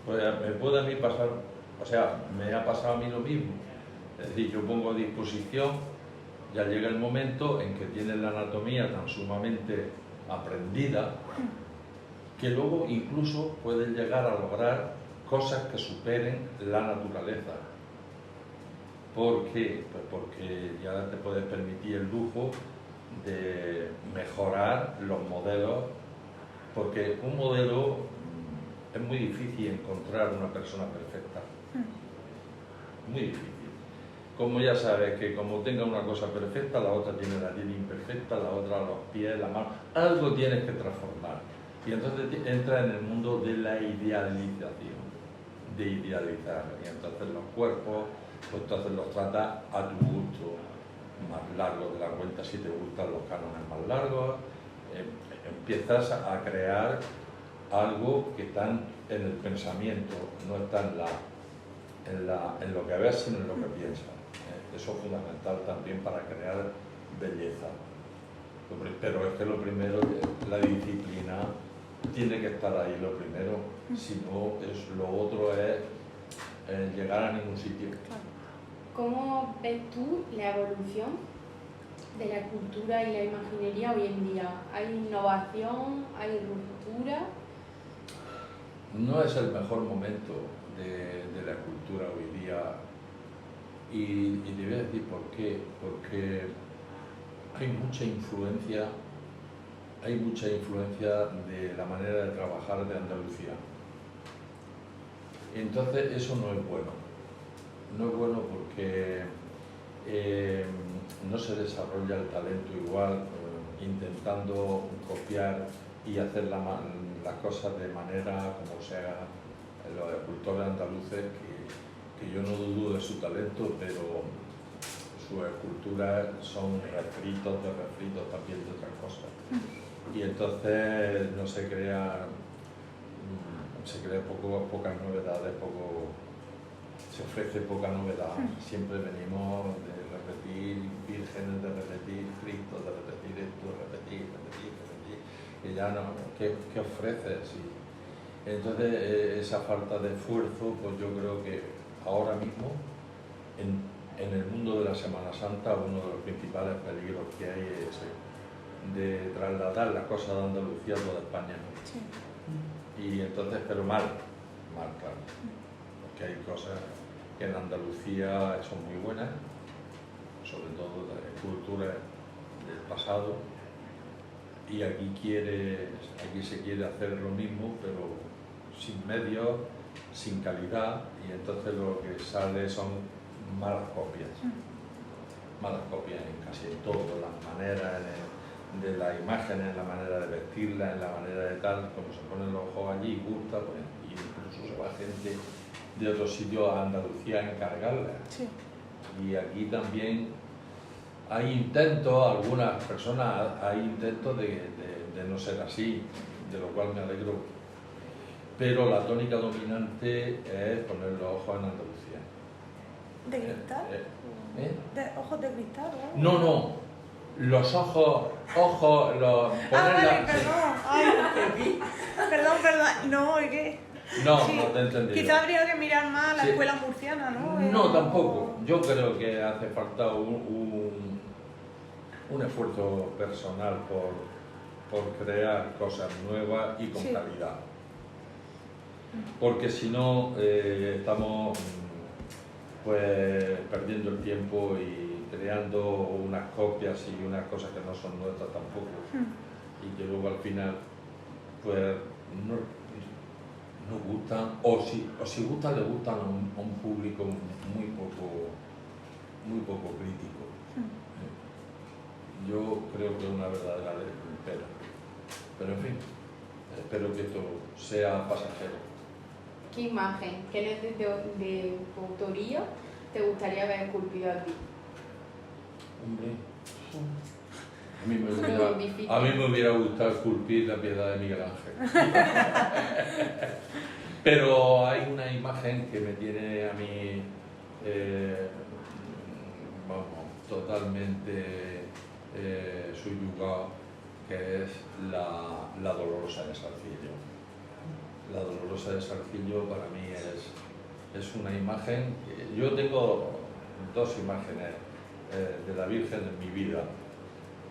Pues me puede a mí pasar, o sea, me ha pasado a mí lo mismo. Es decir, yo pongo a disposición, ya llega el momento en que tienes la anatomía tan sumamente aprendida que luego incluso puedes llegar a lograr cosas que superen la naturaleza. ¿Por qué? Pues porque ya te puedes permitir el lujo de mejorar los modelos, porque un modelo es muy difícil encontrar una persona perfecta, muy difícil. Como ya sabes que como tenga una cosa perfecta, la otra tiene la piel imperfecta, la otra los pies, la mano, algo tienes que transformar. Y entonces entra en el mundo de la idealización, de idealizar. Y entonces los cuerpos, pues entonces los tratas a tu gusto, más largos de la cuenta si te gustan los cánones más largos. Empiezas a crear algo que está en el pensamiento, no está en lo que ves, sino en lo que piensas. Eso es fundamental también para crear belleza. Pero es que lo primero, la disciplina tiene que estar ahí lo primero, si no, lo otro es llegar a ningún sitio. ¿Cómo ves tú la evolución de la cultura y la imaginería hoy en día? ¿Hay innovación? ¿Hay ruptura? No es el mejor momento de la cultura hoy día, y te voy a decir por qué. Porque hay mucha influencia de la manera de trabajar de Andalucía. Entonces eso no es bueno. No es bueno porque no se desarrolla el talento igual, intentando copiar y hacer las cosas de manera como sea los escultores andaluces, que yo no dudo de su talento, pero sus esculturas son refritos de refritos también de otras cosas. Y entonces no se crea pocas novedades, se ofrece poca novedad. Siempre venimos de repetir vírgenes, de repetir Cristo, de repetir esto, repetir, que ya no, ¿qué ofreces? Entonces esa falta de esfuerzo, pues yo creo que ahora mismo en el mundo de la Semana Santa uno de los principales peligros que hay es ese, de trasladar las cosas de Andalucía a toda España. Sí. Y entonces, pero mal, claro, porque hay cosas que en Andalucía son muy buenas, sobre todo de esculturas del pasado, y aquí se quiere hacer lo mismo, pero sin medios, sin calidad, y entonces lo que sale son malas copias en casi todo, las maneras de las imágenes, en la manera de vestirlas, en la manera de tal, como se ponen los ojos allí y gusta, pues, y incluso se va gente de otros sitios a Andalucía a encargarlas. Sí. Y aquí también hay intentos, algunas personas, hay intentos de no ser así, de lo cual me alegro, pero la tónica dominante es poner los ojos en Andalucía. ¿De cristal? ¿De ojos de cristal? No, los ojos, los... Vale, perdón. No, ¿y qué? No, Sí. no te he entendido. Quizá habría que mirar más a la Sí. escuela murciana, ¿no? No, tampoco. Yo creo que hace falta un esfuerzo personal por crear cosas nuevas y con Sí. calidad. Porque si no, estamos pues perdiendo el tiempo y creando unas copias y unas cosas que no son nuestras tampoco. Y que luego al final pues no gustan, o si gustan, le gustan a un público muy poco crítico. Yo creo que es una verdadera pena. Pero en fin, espero que esto sea pasajero. ¿Qué imagen, qué de tu autoría te gustaría ver esculpido a ti? Hombre, a mí me hubiera gustado esculpir la Piedad de Miguel Ángel. Pero hay una imagen que me tiene a mí, totalmente subyugado, que es la Dolorosa de Salcillo. La Dolorosa de Salcillo para mí es una imagen. Yo tengo dos imágenes de la Virgen en mi vida,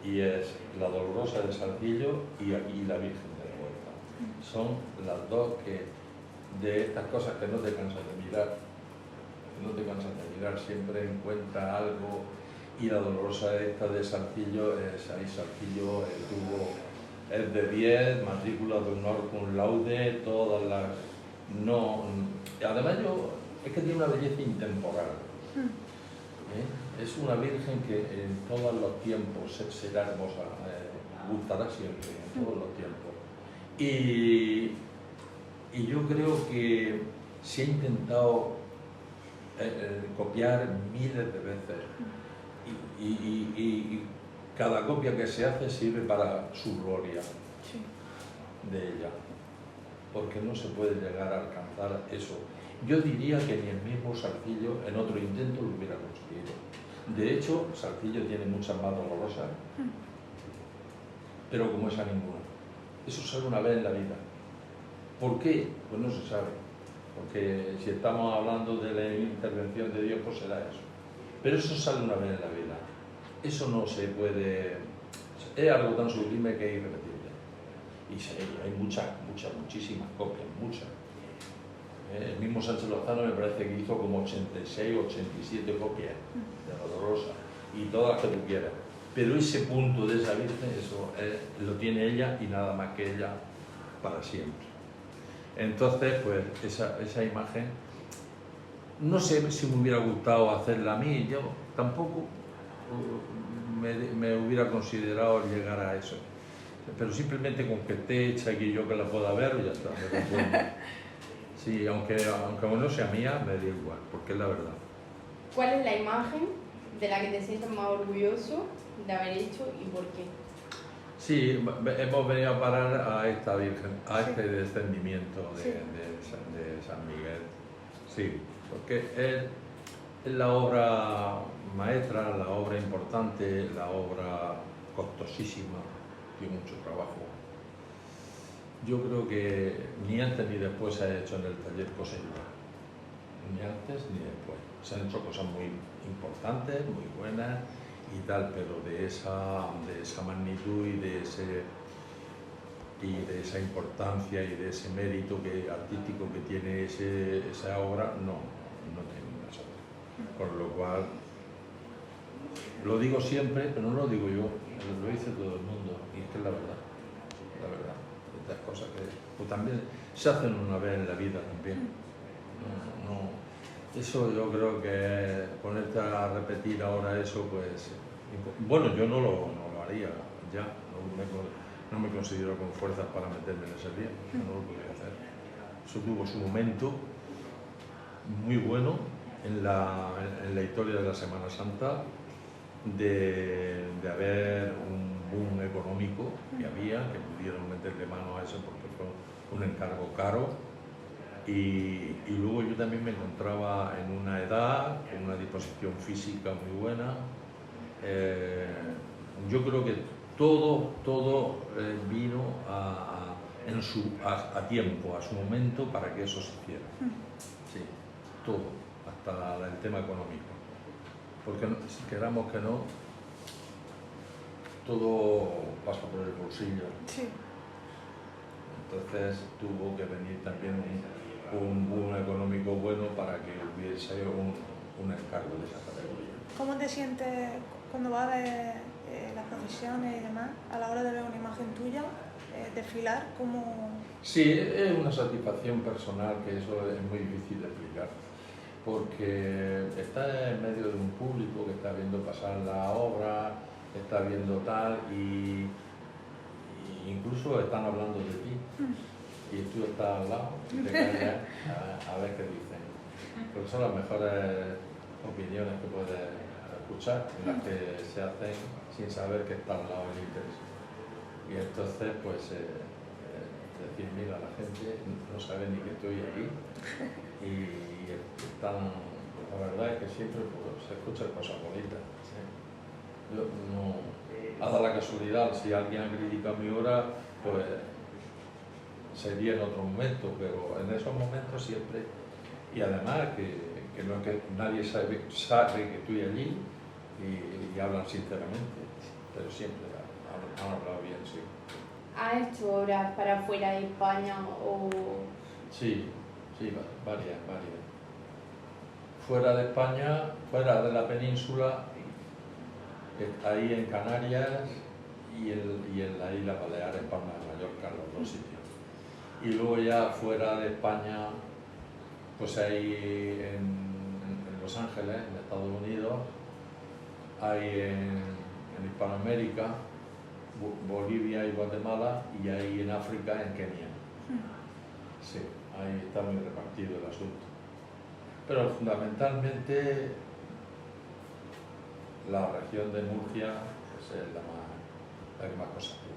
y es la Dolorosa de Salcillo y la Virgen de la Huerta. Son las dos de estas cosas que no te cansas de mirar, siempre encuentras algo. Y la Dolorosa esta de Salcillo Salcillo es de 10, matrícula de honor cum laude, todas las... Además es que tiene una belleza intemporal. Es una virgen que en todos los tiempos será hermosa, gustará siempre, en todos los tiempos. Y yo creo que se ha intentado copiar miles de veces, y cada copia que se hace sirve para su gloria de ella, porque no se puede llegar a alcanzar eso. Yo diría que ni el mismo Salcillo en otro intento lo hubiera conseguido. De hecho, Salcillo tiene muchas más dolorosas, pero como esa ninguna. Eso sale una vez en la vida. ¿Por qué? Pues no se sabe. Porque si estamos hablando de la intervención de Dios, pues será eso. Pero eso sale una vez en la vida. Eso no se puede... Es algo tan sublime que es irrepetible. Y hay muchísimas copias, muchas. El mismo Sánchez Lozano me parece que hizo como 86 o 87 copias de la Dolorosa, y todas las que tú quieras. Pero ese punto de esa Virgen, eso lo tiene ella y nada más que ella para siempre. Entonces, pues esa imagen, no sé si me hubiera gustado hacerla a mí, yo tampoco me hubiera considerado llegar a eso. Pero simplemente con que esté hecha y yo que la pueda ver, ya está, me conformo. Sí, aunque no sea mía, me da igual, porque es la verdad. ¿Cuál es la imagen de la que te sientes más orgulloso de haber hecho y por qué? Sí, hemos venido a parar a esta Virgen, a este descendimiento de San Miguel. Sí, porque es la obra maestra, la obra importante, la obra costosísima, tiene mucho trabajo. Yo creo que ni antes ni después se ha hecho en el taller cosa igual. Ni antes ni después. Se han hecho cosas muy importantes, muy buenas y tal, pero de esa magnitud y de esa importancia y de ese mérito artístico que tiene esa obra, no tiene ninguna sola. Con lo cual, Lo digo siempre, pero no lo digo yo, lo dice todo el mundo, y es que es la verdad, la verdad. Estas cosas que pues también se hacen una vez en la vida también. Eso yo creo que ponerte a repetir ahora eso, pues, bueno, yo no lo haría ya, no me considero con fuerzas para meterme en ese día, no lo podría hacer. Eso tuvo su momento muy bueno en la historia de la Semana Santa, de haber un boom económico que había, que pudieron meterle mano a eso porque fue un encargo caro. Y luego yo también me encontraba en una edad, con una disposición física muy buena. Yo creo que todo vino a tiempo, a su momento, para que eso se hiciera. Sí, todo, hasta el tema económico. Porque si queramos que no, todo pasa por el bolsillo. Sí. Entonces tuvo que venir también un boom económico bueno para que hubiese un encargo de esa categoría. ¿Cómo te sientes cuando vas a ver las procesiones y demás, a la hora de ver una imagen tuya, desfilar? Sí, es una satisfacción personal que eso es muy difícil de explicar, porque estás en medio de un público que está viendo pasar la obra, está viendo tal, y incluso están hablando de ti. Y tú estás al lado y te callas a ver qué dicen. Porque son las mejores opiniones que puedes escuchar, las que se hacen sin saber que está al lado el interés. Y entonces, pues, decir, mira, la gente no sabe ni que estoy aquí y están, la verdad es que siempre pues, se escuchan cosas bonitas. ¿Sí? Yo no, ha dado la casualidad, si alguien ha criticado mi obra, pues sería en otro momento, pero en esos momentos siempre, y además que no es que nadie sabe que estoy allí y hablan sinceramente, pero siempre han hablado bien, sí. ¿Has hecho obras para fuera de España o...? Sí, varias. Fuera de España, fuera de la península, ahí en Canarias y en la isla Baleares, Palma de Mallorca, los dos sitios. Y luego ya fuera de España, pues hay en Los Ángeles, en Estados Unidos, hay en Hispanoamérica, Bolivia y Guatemala, y hay en África, en Kenia. Sí, ahí está muy repartido el asunto. Pero fundamentalmente la región de Murcia pues, es la que más cosas tiene.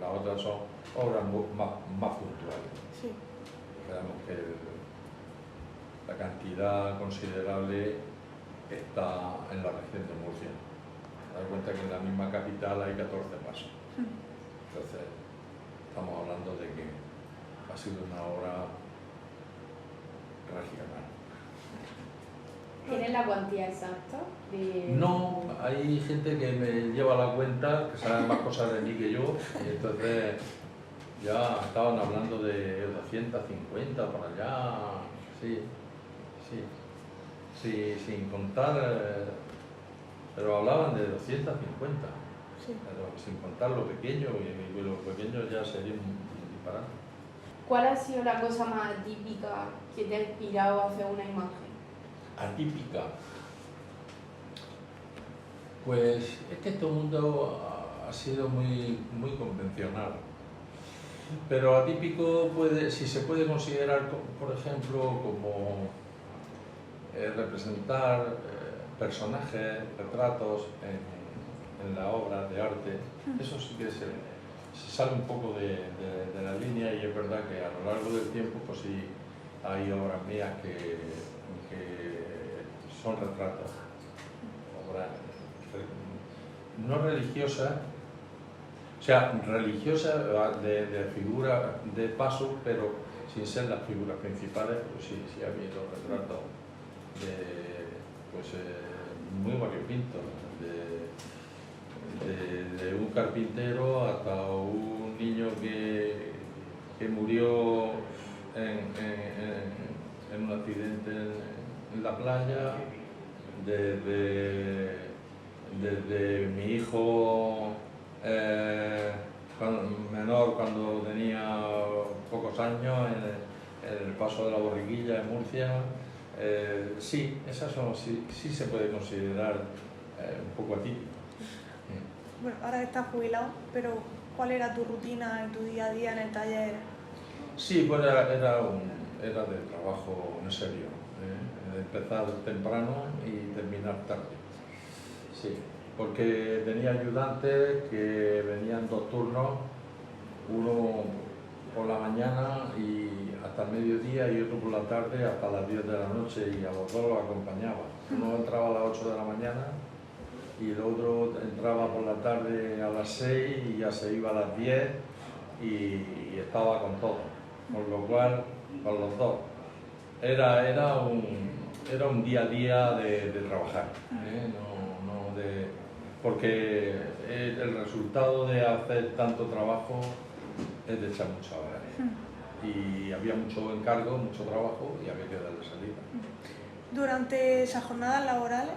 Las otras son obras más puntuales. Sí. Esperamos que la cantidad considerable está en la región de Murcia. Te das cuenta que en la misma capital hay 14 pasos. Entonces, estamos hablando de que ha sido una obra regional. ¿Tienes la cuantía exacta? No, hay gente que me lleva la cuenta, que sabe más cosas de mí que yo, y entonces ya estaban hablando de 250 por allá, sí, sin contar, pero hablaban de 250, Sí. pero sin contar lo pequeño, y lo pequeño ya sería un disparate. ¿Cuál ha sido la cosa más atípica que te ha inspirado a hacer una imagen? Atípica. Pues es que todo el mundo ha sido muy convencional. Pero atípico si se puede considerar, por ejemplo, como representar personajes, retratos en la obra de arte, eso sí que se sale un poco de la línea, y es verdad que a lo largo del tiempo pues sí hay obras mías que son retratos, obras no religiosas, o sea, religiosas de figura de paso, pero sin ser las figuras principales, pues sí ha habido retratos muy variopintos, de un carpintero hasta un niño que murió en un accidente en la playa, desde mi hijo menor, cuando tenía pocos años, en el paso de la Borriquilla en Murcia, sí, esas son, sí, sí se puede considerar un poco atípico. Bueno, ahora estás jubilado, pero ¿cuál era tu rutina en tu día a día en el taller? Sí, pues era de trabajo en serio, de empezar temprano y terminar tarde. Sí, porque tenía ayudantes que venían 2 turnos, uno por la mañana y hasta el mediodía y otro por la tarde hasta las 10 de la noche, y a los dos los acompañaba. Uno entraba a las 8 de la mañana y el otro entraba por la tarde a las 6 y ya se iba a las 10 y estaba con todo, con lo cual, con los dos. Era un día a día de trabajar, porque el resultado de hacer tanto trabajo es de echar muchas horas. Y había mucho encargo, mucho trabajo y había que darle salida. Durante esas jornadas laborales,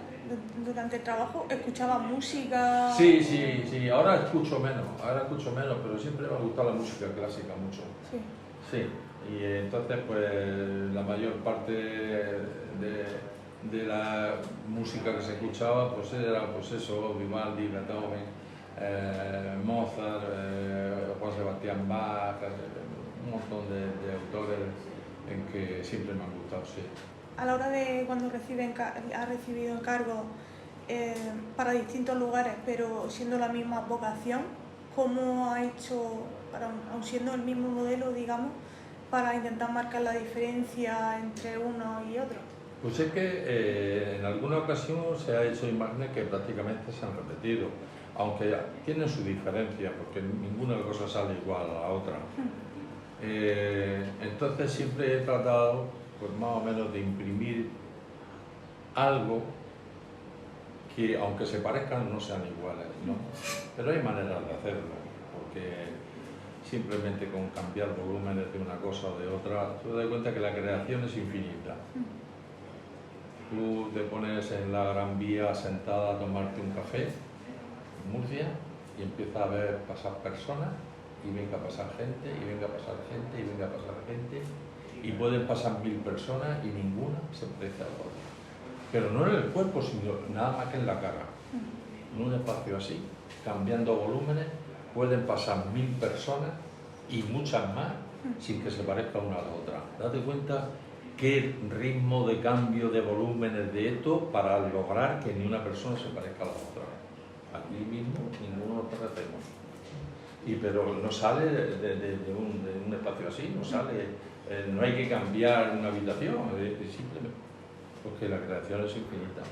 durante el trabajo, ¿escuchabas música? Sí, ahora escucho menos, pero siempre me ha gustado la música clásica mucho. Sí. Sí, y entonces pues la mayor parte de la música que se escuchaba pues era pues eso, Vivaldi, Beethoven, Mozart, Juan Sebastián Bach, un montón de autores en que siempre me han gustado, sí. A la hora de cuando ha recibido encargos para distintos lugares, pero siendo la misma vocación, ¿cómo ha hecho, aun siendo el mismo modelo, digamos, para intentar marcar la diferencia entre uno y otro? Pues es que en alguna ocasión se ha hecho imágenes que prácticamente se han repetido, aunque tienen su diferencia, porque ninguna cosa sale igual a la otra. Entonces siempre he tratado, pues más o menos, de imprimir algo que, aunque se parezcan, no sean iguales, ¿no? Pero hay maneras de hacerlo, porque simplemente con cambiar volúmenes de una cosa o de otra, tú te das cuenta que la creación es infinita. Tú te pones en la Gran Vía sentada a tomarte un café en Murcia y empiezas a ver pasar personas, y venga a pasar gente, y venga a pasar gente, y venga a pasar gente, y pueden pasar 1000 personas y ninguna se parece a la otra. Pero no en el cuerpo, sino nada más que en la cara. En un espacio así, cambiando volúmenes, pueden pasar 1000 personas y muchas más sin que se parezca una a la otra. Date cuenta qué ritmo de cambio de volúmenes de esto para lograr que ni una persona se parezca a la otra. Aquí mismo ninguno nos parecemos. Pero no sale de un espacio así, no sale, no hay que cambiar una habitación, simplemente porque la creación es infinita.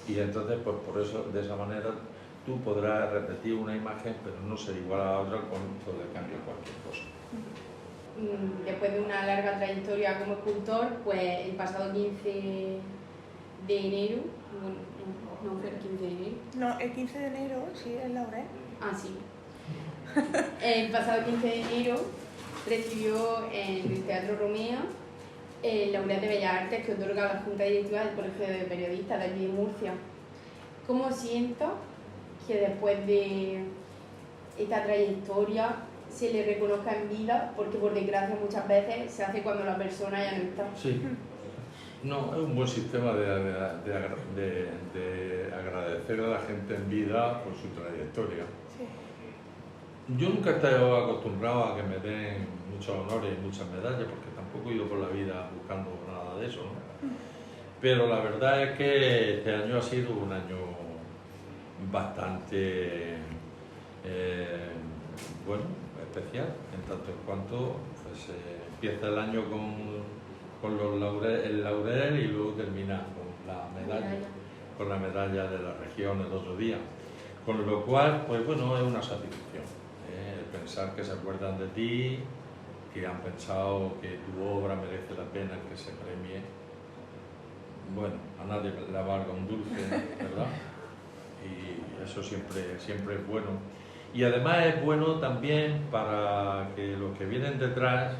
Y entonces, pues por eso, de esa manera, tú podrás repetir una imagen, pero no ser igual a la otra con el cambio de cualquier cosa. Después de una larga trayectoria como escultor, pues el pasado 15 de enero, bueno, no fue el 15 de enero. No, el 15 de enero, sí, es Laurel. Ah, sí. El pasado 15 de enero recibió en el Teatro Romea el Laureado de Bellas Artes que otorga la Junta Directiva del Colegio de Periodistas de allí de Murcia. ¿Cómo siento que después de esta trayectoria se le reconozca en vida? Porque por desgracia muchas veces se hace cuando la persona ya no está. Sí. No, es un buen sistema de agradecer a la gente en vida por su trayectoria. Sí. Yo nunca he estado acostumbrado a que me den muchos honores y muchas medallas, porque tampoco he ido por la vida buscando nada de eso, ¿no? Pero la verdad es que este año ha sido un año bastante bueno, especial, en tanto en cuanto pues, empieza el año con el laurel y luego termina con la medalla de la región el otro día. Con lo cual, pues bueno, es una satisfacción. Pensar que se acuerdan de ti, que han pensado que tu obra merece la pena que se premie. Bueno, a nadie le amarga un dulce, ¿verdad? Y eso siempre es bueno. Y además es bueno también para que los que vienen detrás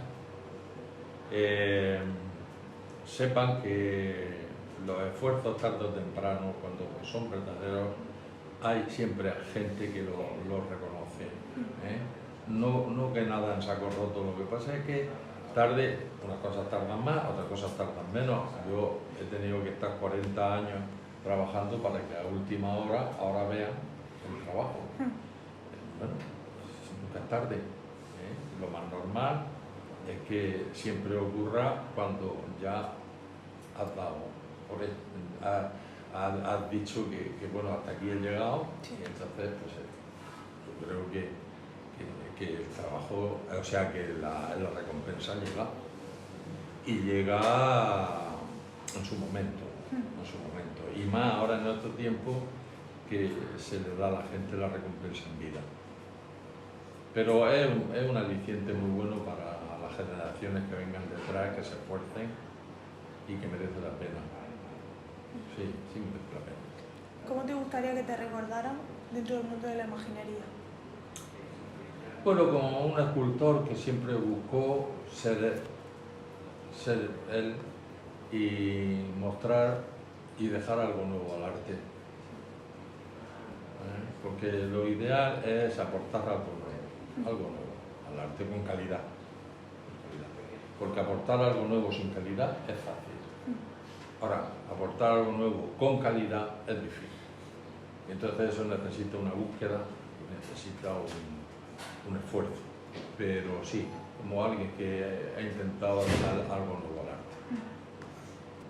sepan que los esfuerzos tarde o temprano, cuando son verdaderos, hay siempre gente que lo reconoce, ¿eh? No que nada en saco roto, lo que pasa es que unas cosas tardan más, otras cosas tardan menos. Yo he tenido que estar 40 años trabajando para que a última hora ahora vean el trabajo. Bueno, nunca es tarde, ¿eh? Lo más normal es que siempre ocurra cuando ya has dado, has dicho que bueno, hasta aquí he llegado, y entonces pues yo creo que el trabajo, o sea que la recompensa llega, y llega en su momento, y más ahora en nuestro tiempo que se le da a la gente la recompensa en vida. Pero es un aliciente muy bueno para las generaciones que vengan detrás, que se esfuercen y que merece la pena. Sí, sí merece la pena. ¿Cómo te gustaría que te recordaran dentro del mundo de la imaginería? Bueno, como un escultor que siempre buscó ser él y mostrar y dejar algo nuevo al arte. Porque lo ideal es aportar algo nuevo al arte con calidad. Porque aportar algo nuevo sin calidad es fácil. Ahora, aportar algo nuevo con calidad es difícil. Y entonces eso necesita una búsqueda, necesita un esfuerzo. Pero sí, como alguien que ha intentado dar algo nuevo al arte.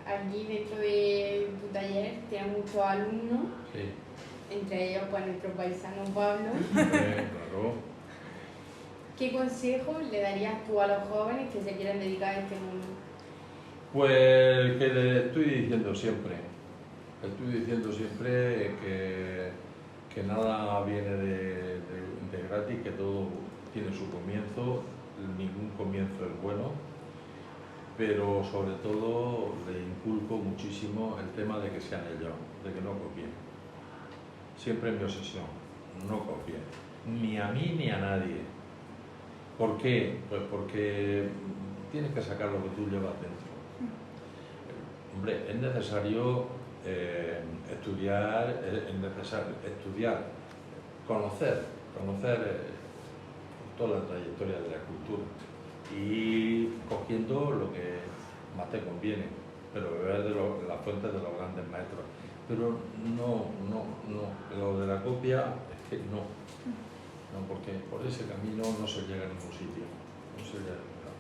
Aquí dentro de tu taller tienes muchos alumnos, Sí. entre ellos pues nuestro paisano Pablo. Claro. ¿Qué consejos le darías tú a los jóvenes que se quieren dedicar a este mundo? Pues que le estoy diciendo siempre que nada viene de gratis, que todo tiene su comienzo, ningún comienzo es bueno, pero sobre todo le inculco muchísimo el tema de que sean ellos, de que no copien. Siempre es mi obsesión, no copien, ni a mí ni a nadie. ¿Por qué? Pues porque tienes que sacar lo que tú llevas dentro. Hombre, es necesario estudiar, conocer toda la trayectoria de la escultura y cogiendo lo que más te conviene, pero beber de las fuentes de los grandes maestros. Pero no, lo de la copia es que no, porque por ese camino no se llega a ningún sitio, no se llega a ningún lado.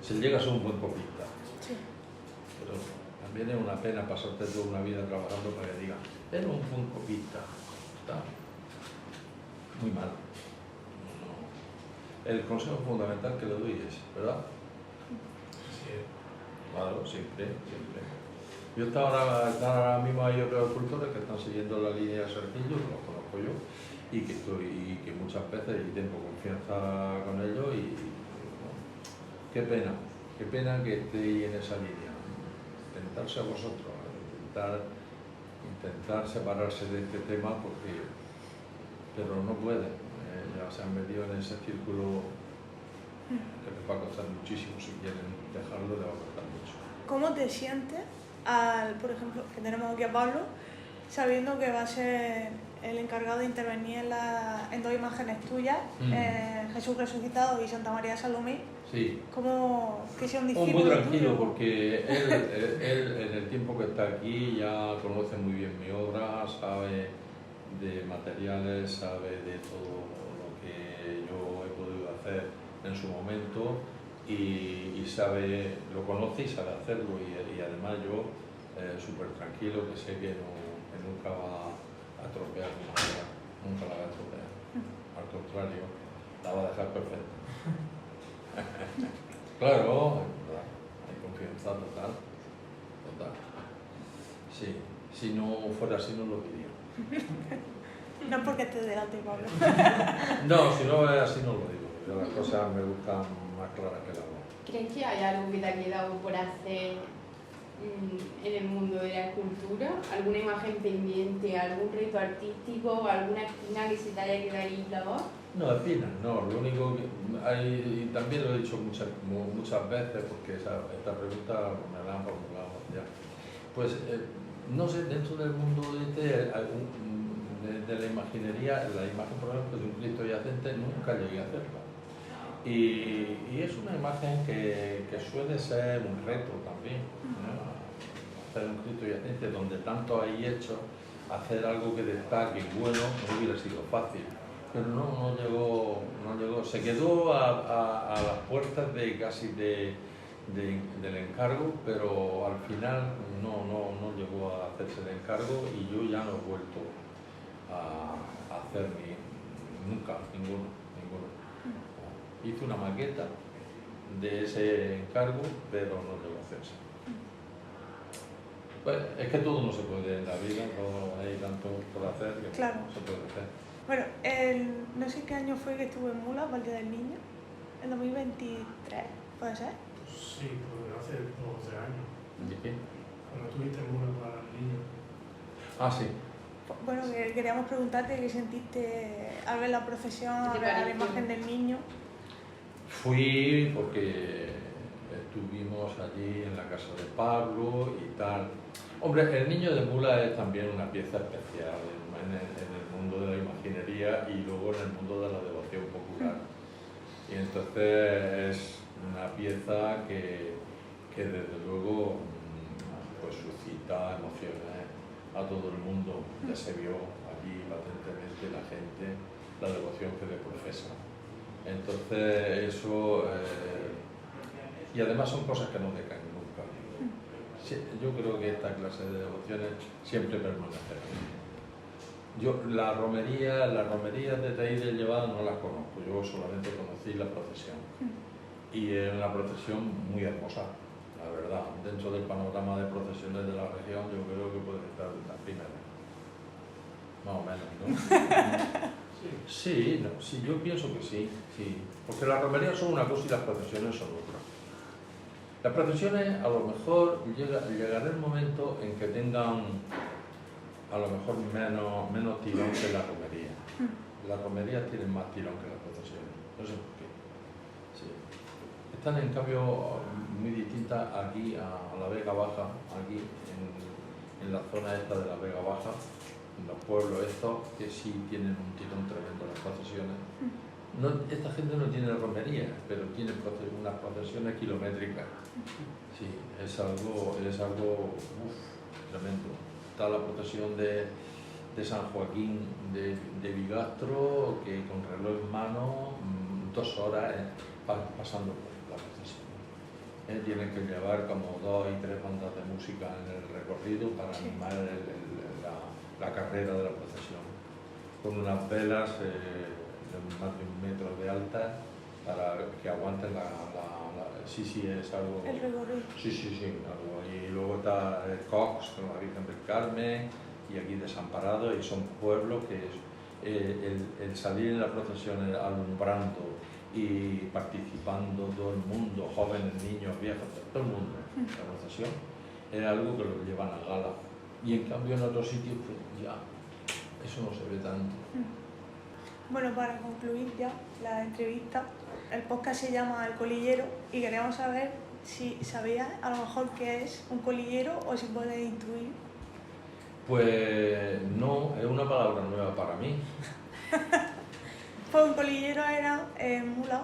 Se llega a ser un buen copista, Sí. pero también es una pena pasarte toda una vida trabajando para que digan, eres un buen copista, está muy mal. No. El consejo fundamental que le doy es, ¿verdad? Sí. Claro, siempre. Yo ahora mismo hay otros escultores que están siguiendo la línea de Sergillo, que los conozco yo, y que muchas veces y tengo confianza con ellos y bueno, qué pena que estéis en esa línea. Intentarse a vosotros, intentar separarse de este tema pero no pueden, ya se han metido en ese círculo que les va a costar muchísimo. Si quieren dejarlo, les va a costar mucho. ¿Cómo te sientes por ejemplo, que tenemos aquí a Pablo, sabiendo que va a ser el encargado de intervenir en dos imágenes tuyas, Jesús resucitado y Santa María de Salomé? Sí. Que sea un discípulo Muy tranquilo, tuyo. porque él en el tiempo que está aquí ya conoce muy bien mi obra, sabe de materiales, sabe de todo lo que yo he podido hacer en su momento y sabe, lo conoce y sabe hacerlo, y además yo súper tranquilo, que sé que nunca va a tropear mi obra, nunca la va a tropear, al contrario, la va a dejar perfecta. Claro, hay confianza total. Sí, si no fuera así no lo diría. No es porque estés delante, Pablo. No, si no es así no lo digo. Yo las cosas me gustan más claras que la voz. ¿Crees que hay algo que te ha quedado por hacer en el mundo de la escultura? ¿Alguna imagen pendiente, algún reto artístico, alguna espina que se te haya quedado ahí clavada? No, espinas, no. Lo único que hay, y también lo he dicho muchas veces, porque esta pregunta me la han formulado ya. Pues, no sé, dentro del mundo de de la imaginería, la imagen, por ejemplo, de un Cristo yacente nunca llegué a hacerla. Y es una imagen que suele ser un reto también, ¿no? Hacer un Cristo yacente donde tanto hay hecho, hacer algo que destaque bueno no hubiera sido fácil. Pero no llegó, se quedó a las puertas de casi del encargo, pero al final no llegó a hacerse el encargo y yo ya no he vuelto a hacer nunca, ninguno. Hice una maqueta de ese encargo, pero no llegó a hacerse. Pues es que todo no se puede en la vida, no hay tanto por hacer que Claro. no se puede hacer. Bueno, no sé qué año fue que estuve en Mula, para el Día del Niño. En 2023, ¿puede ser? Sí, pues hace 2 o 3 años. ¿De qué? Cuando tuviste una para el niño. Ah, sí. Bueno, que queríamos preguntarte qué sentiste al ver la procesión, al ¿Qué te ver la pareció? imagen del niño. Fui porque estuvimos allí en la casa de Pablo y tal. Hombre, el niño de Mula es también una pieza especial en el mundo de la imaginería y luego en el mundo de la devoción popular. Y entonces es una pieza que desde luego pues suscita emociones a todo el mundo. Ya se vio allí patentemente la gente, la devoción que le profesa. Entonces eso, y además son cosas que no decaen nunca. Sí, yo creo que esta clase de devociones siempre permanecerán. Yo las romerías de Taí del Llevado no las conozco, yo solamente conocí la procesión. Y es una procesión muy hermosa, la verdad. Dentro del panorama de procesiones de la región yo creo que puede estar de las primeras. Más o menos, ¿no? Sí, no, sí, yo pienso que sí, sí. Porque las romerías son una cosa y las procesiones son otra. Las procesiones a lo mejor llegará el momento en que tengan a lo mejor menos tirón que la romería. Las romerías tienen más tirón que las procesiones. No sé por qué. Sí. Están en cambio muy distintas aquí a la Vega Baja, aquí en la zona esta de la Vega Baja, en los pueblos estos que sí tienen un tirón tremendo las procesiones. Esta gente no tiene romería, pero tiene unas procesiones kilométricas. Sí, es algo tremendo. Está la procesión de San Joaquín de Bigastro, que con reloj en mano, 2 horas pasando por la procesión. Tienen que llevar como 2 y 3 bandas de música en el recorrido para animar la carrera de la procesión, con unas velas de más de 1 metro de alta para que aguanten sí, es algo... El recorrido. Sí, algo. Y luego está Cox, con la Virgen del Carmen, y aquí Desamparado, y son pueblos que el salir en la procesión alumbrando y participando todo el mundo, jóvenes, niños, viejos, todo el mundo en la procesión, es algo que lo llevan a gala. Y en cambio en otros sitios pues ya eso no se ve tanto. Bueno, para concluir ya la entrevista, el podcast se llama El Colillero y queríamos saber si sabías a lo mejor qué es un colillero o si puedes intuir. Pues no, es una palabra nueva para mí. Pues un colillero era mula,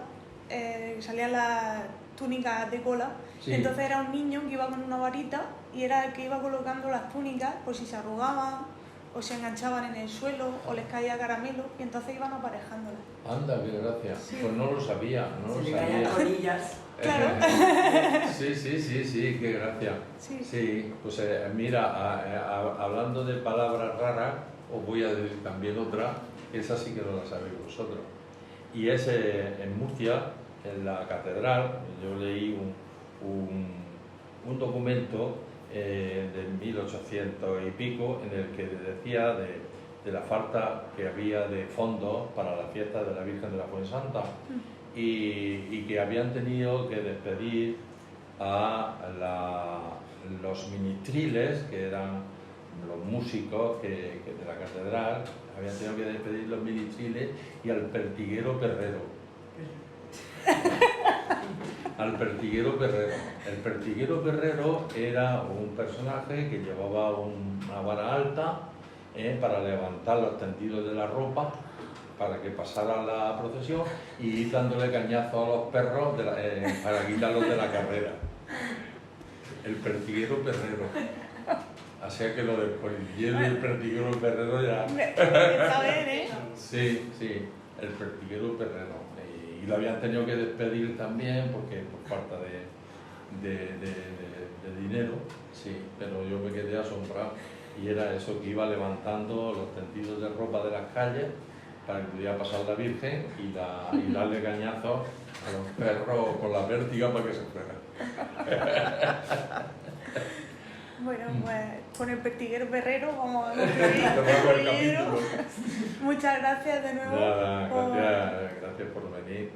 salían las túnicas de cola, Sí. entonces era un niño que iba con una varita y era el que iba colocando las túnicas por si se arrugaban o se enganchaban en el suelo o les caía caramelo y entonces iban aparejándolas. Anda, qué gracia. Sí. Pues no lo sabía, no Se lo le caían sabía. colillas. Claro. Sí, qué gracia. Sí. Sí, pues mira, hablando de palabras raras, os voy a decir también otra, que esa sí que no la sabéis vosotros. Y es en Murcia, en la catedral, yo leí un documento de 1800 y pico en el que decía de la falta que había de fondos para la fiesta de la Virgen de la Fuensanta y que habían tenido que despedir a los ministriles, que eran los músicos que de la catedral, habían tenido que despedir los ministriles y al pertiguero Perrero. Al pertiguero Perrero. El pertiguero Perrero era un personaje que llevaba una vara alta para levantar los tendidos de la ropa para que pasara la procesión y ir dándole cañazo a los perros para quitarlos de la carrera. El pertiguero perrero. Así que lo del colillero y el pertiguero perrero ya... Está bien, ¿eh? Sí, sí, el pertiguero perrero. Y lo habían tenido que despedir también porque por falta de dinero, sí, pero yo me quedé asombrado. Y era eso, que iba levantando los tendidos de ropa de las calles para que pudiera pasar la Virgen y darle cañazos a los perros con la vértiga para que se fueran. Bueno, pues con el pertiguero perrero vamos a concluir Cerramos el el colillero. capítulo. Muchas gracias de nuevo. Nada, por- gracias por venir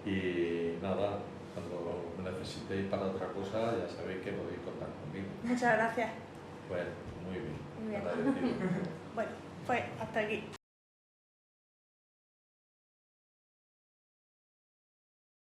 y nada, cuando me necesitéis para otra cosa ya sabéis que podéis contar conmigo. Muchas gracias. Bueno, muy bien. Muy bien. Agradecido. Bueno, pues hasta aquí.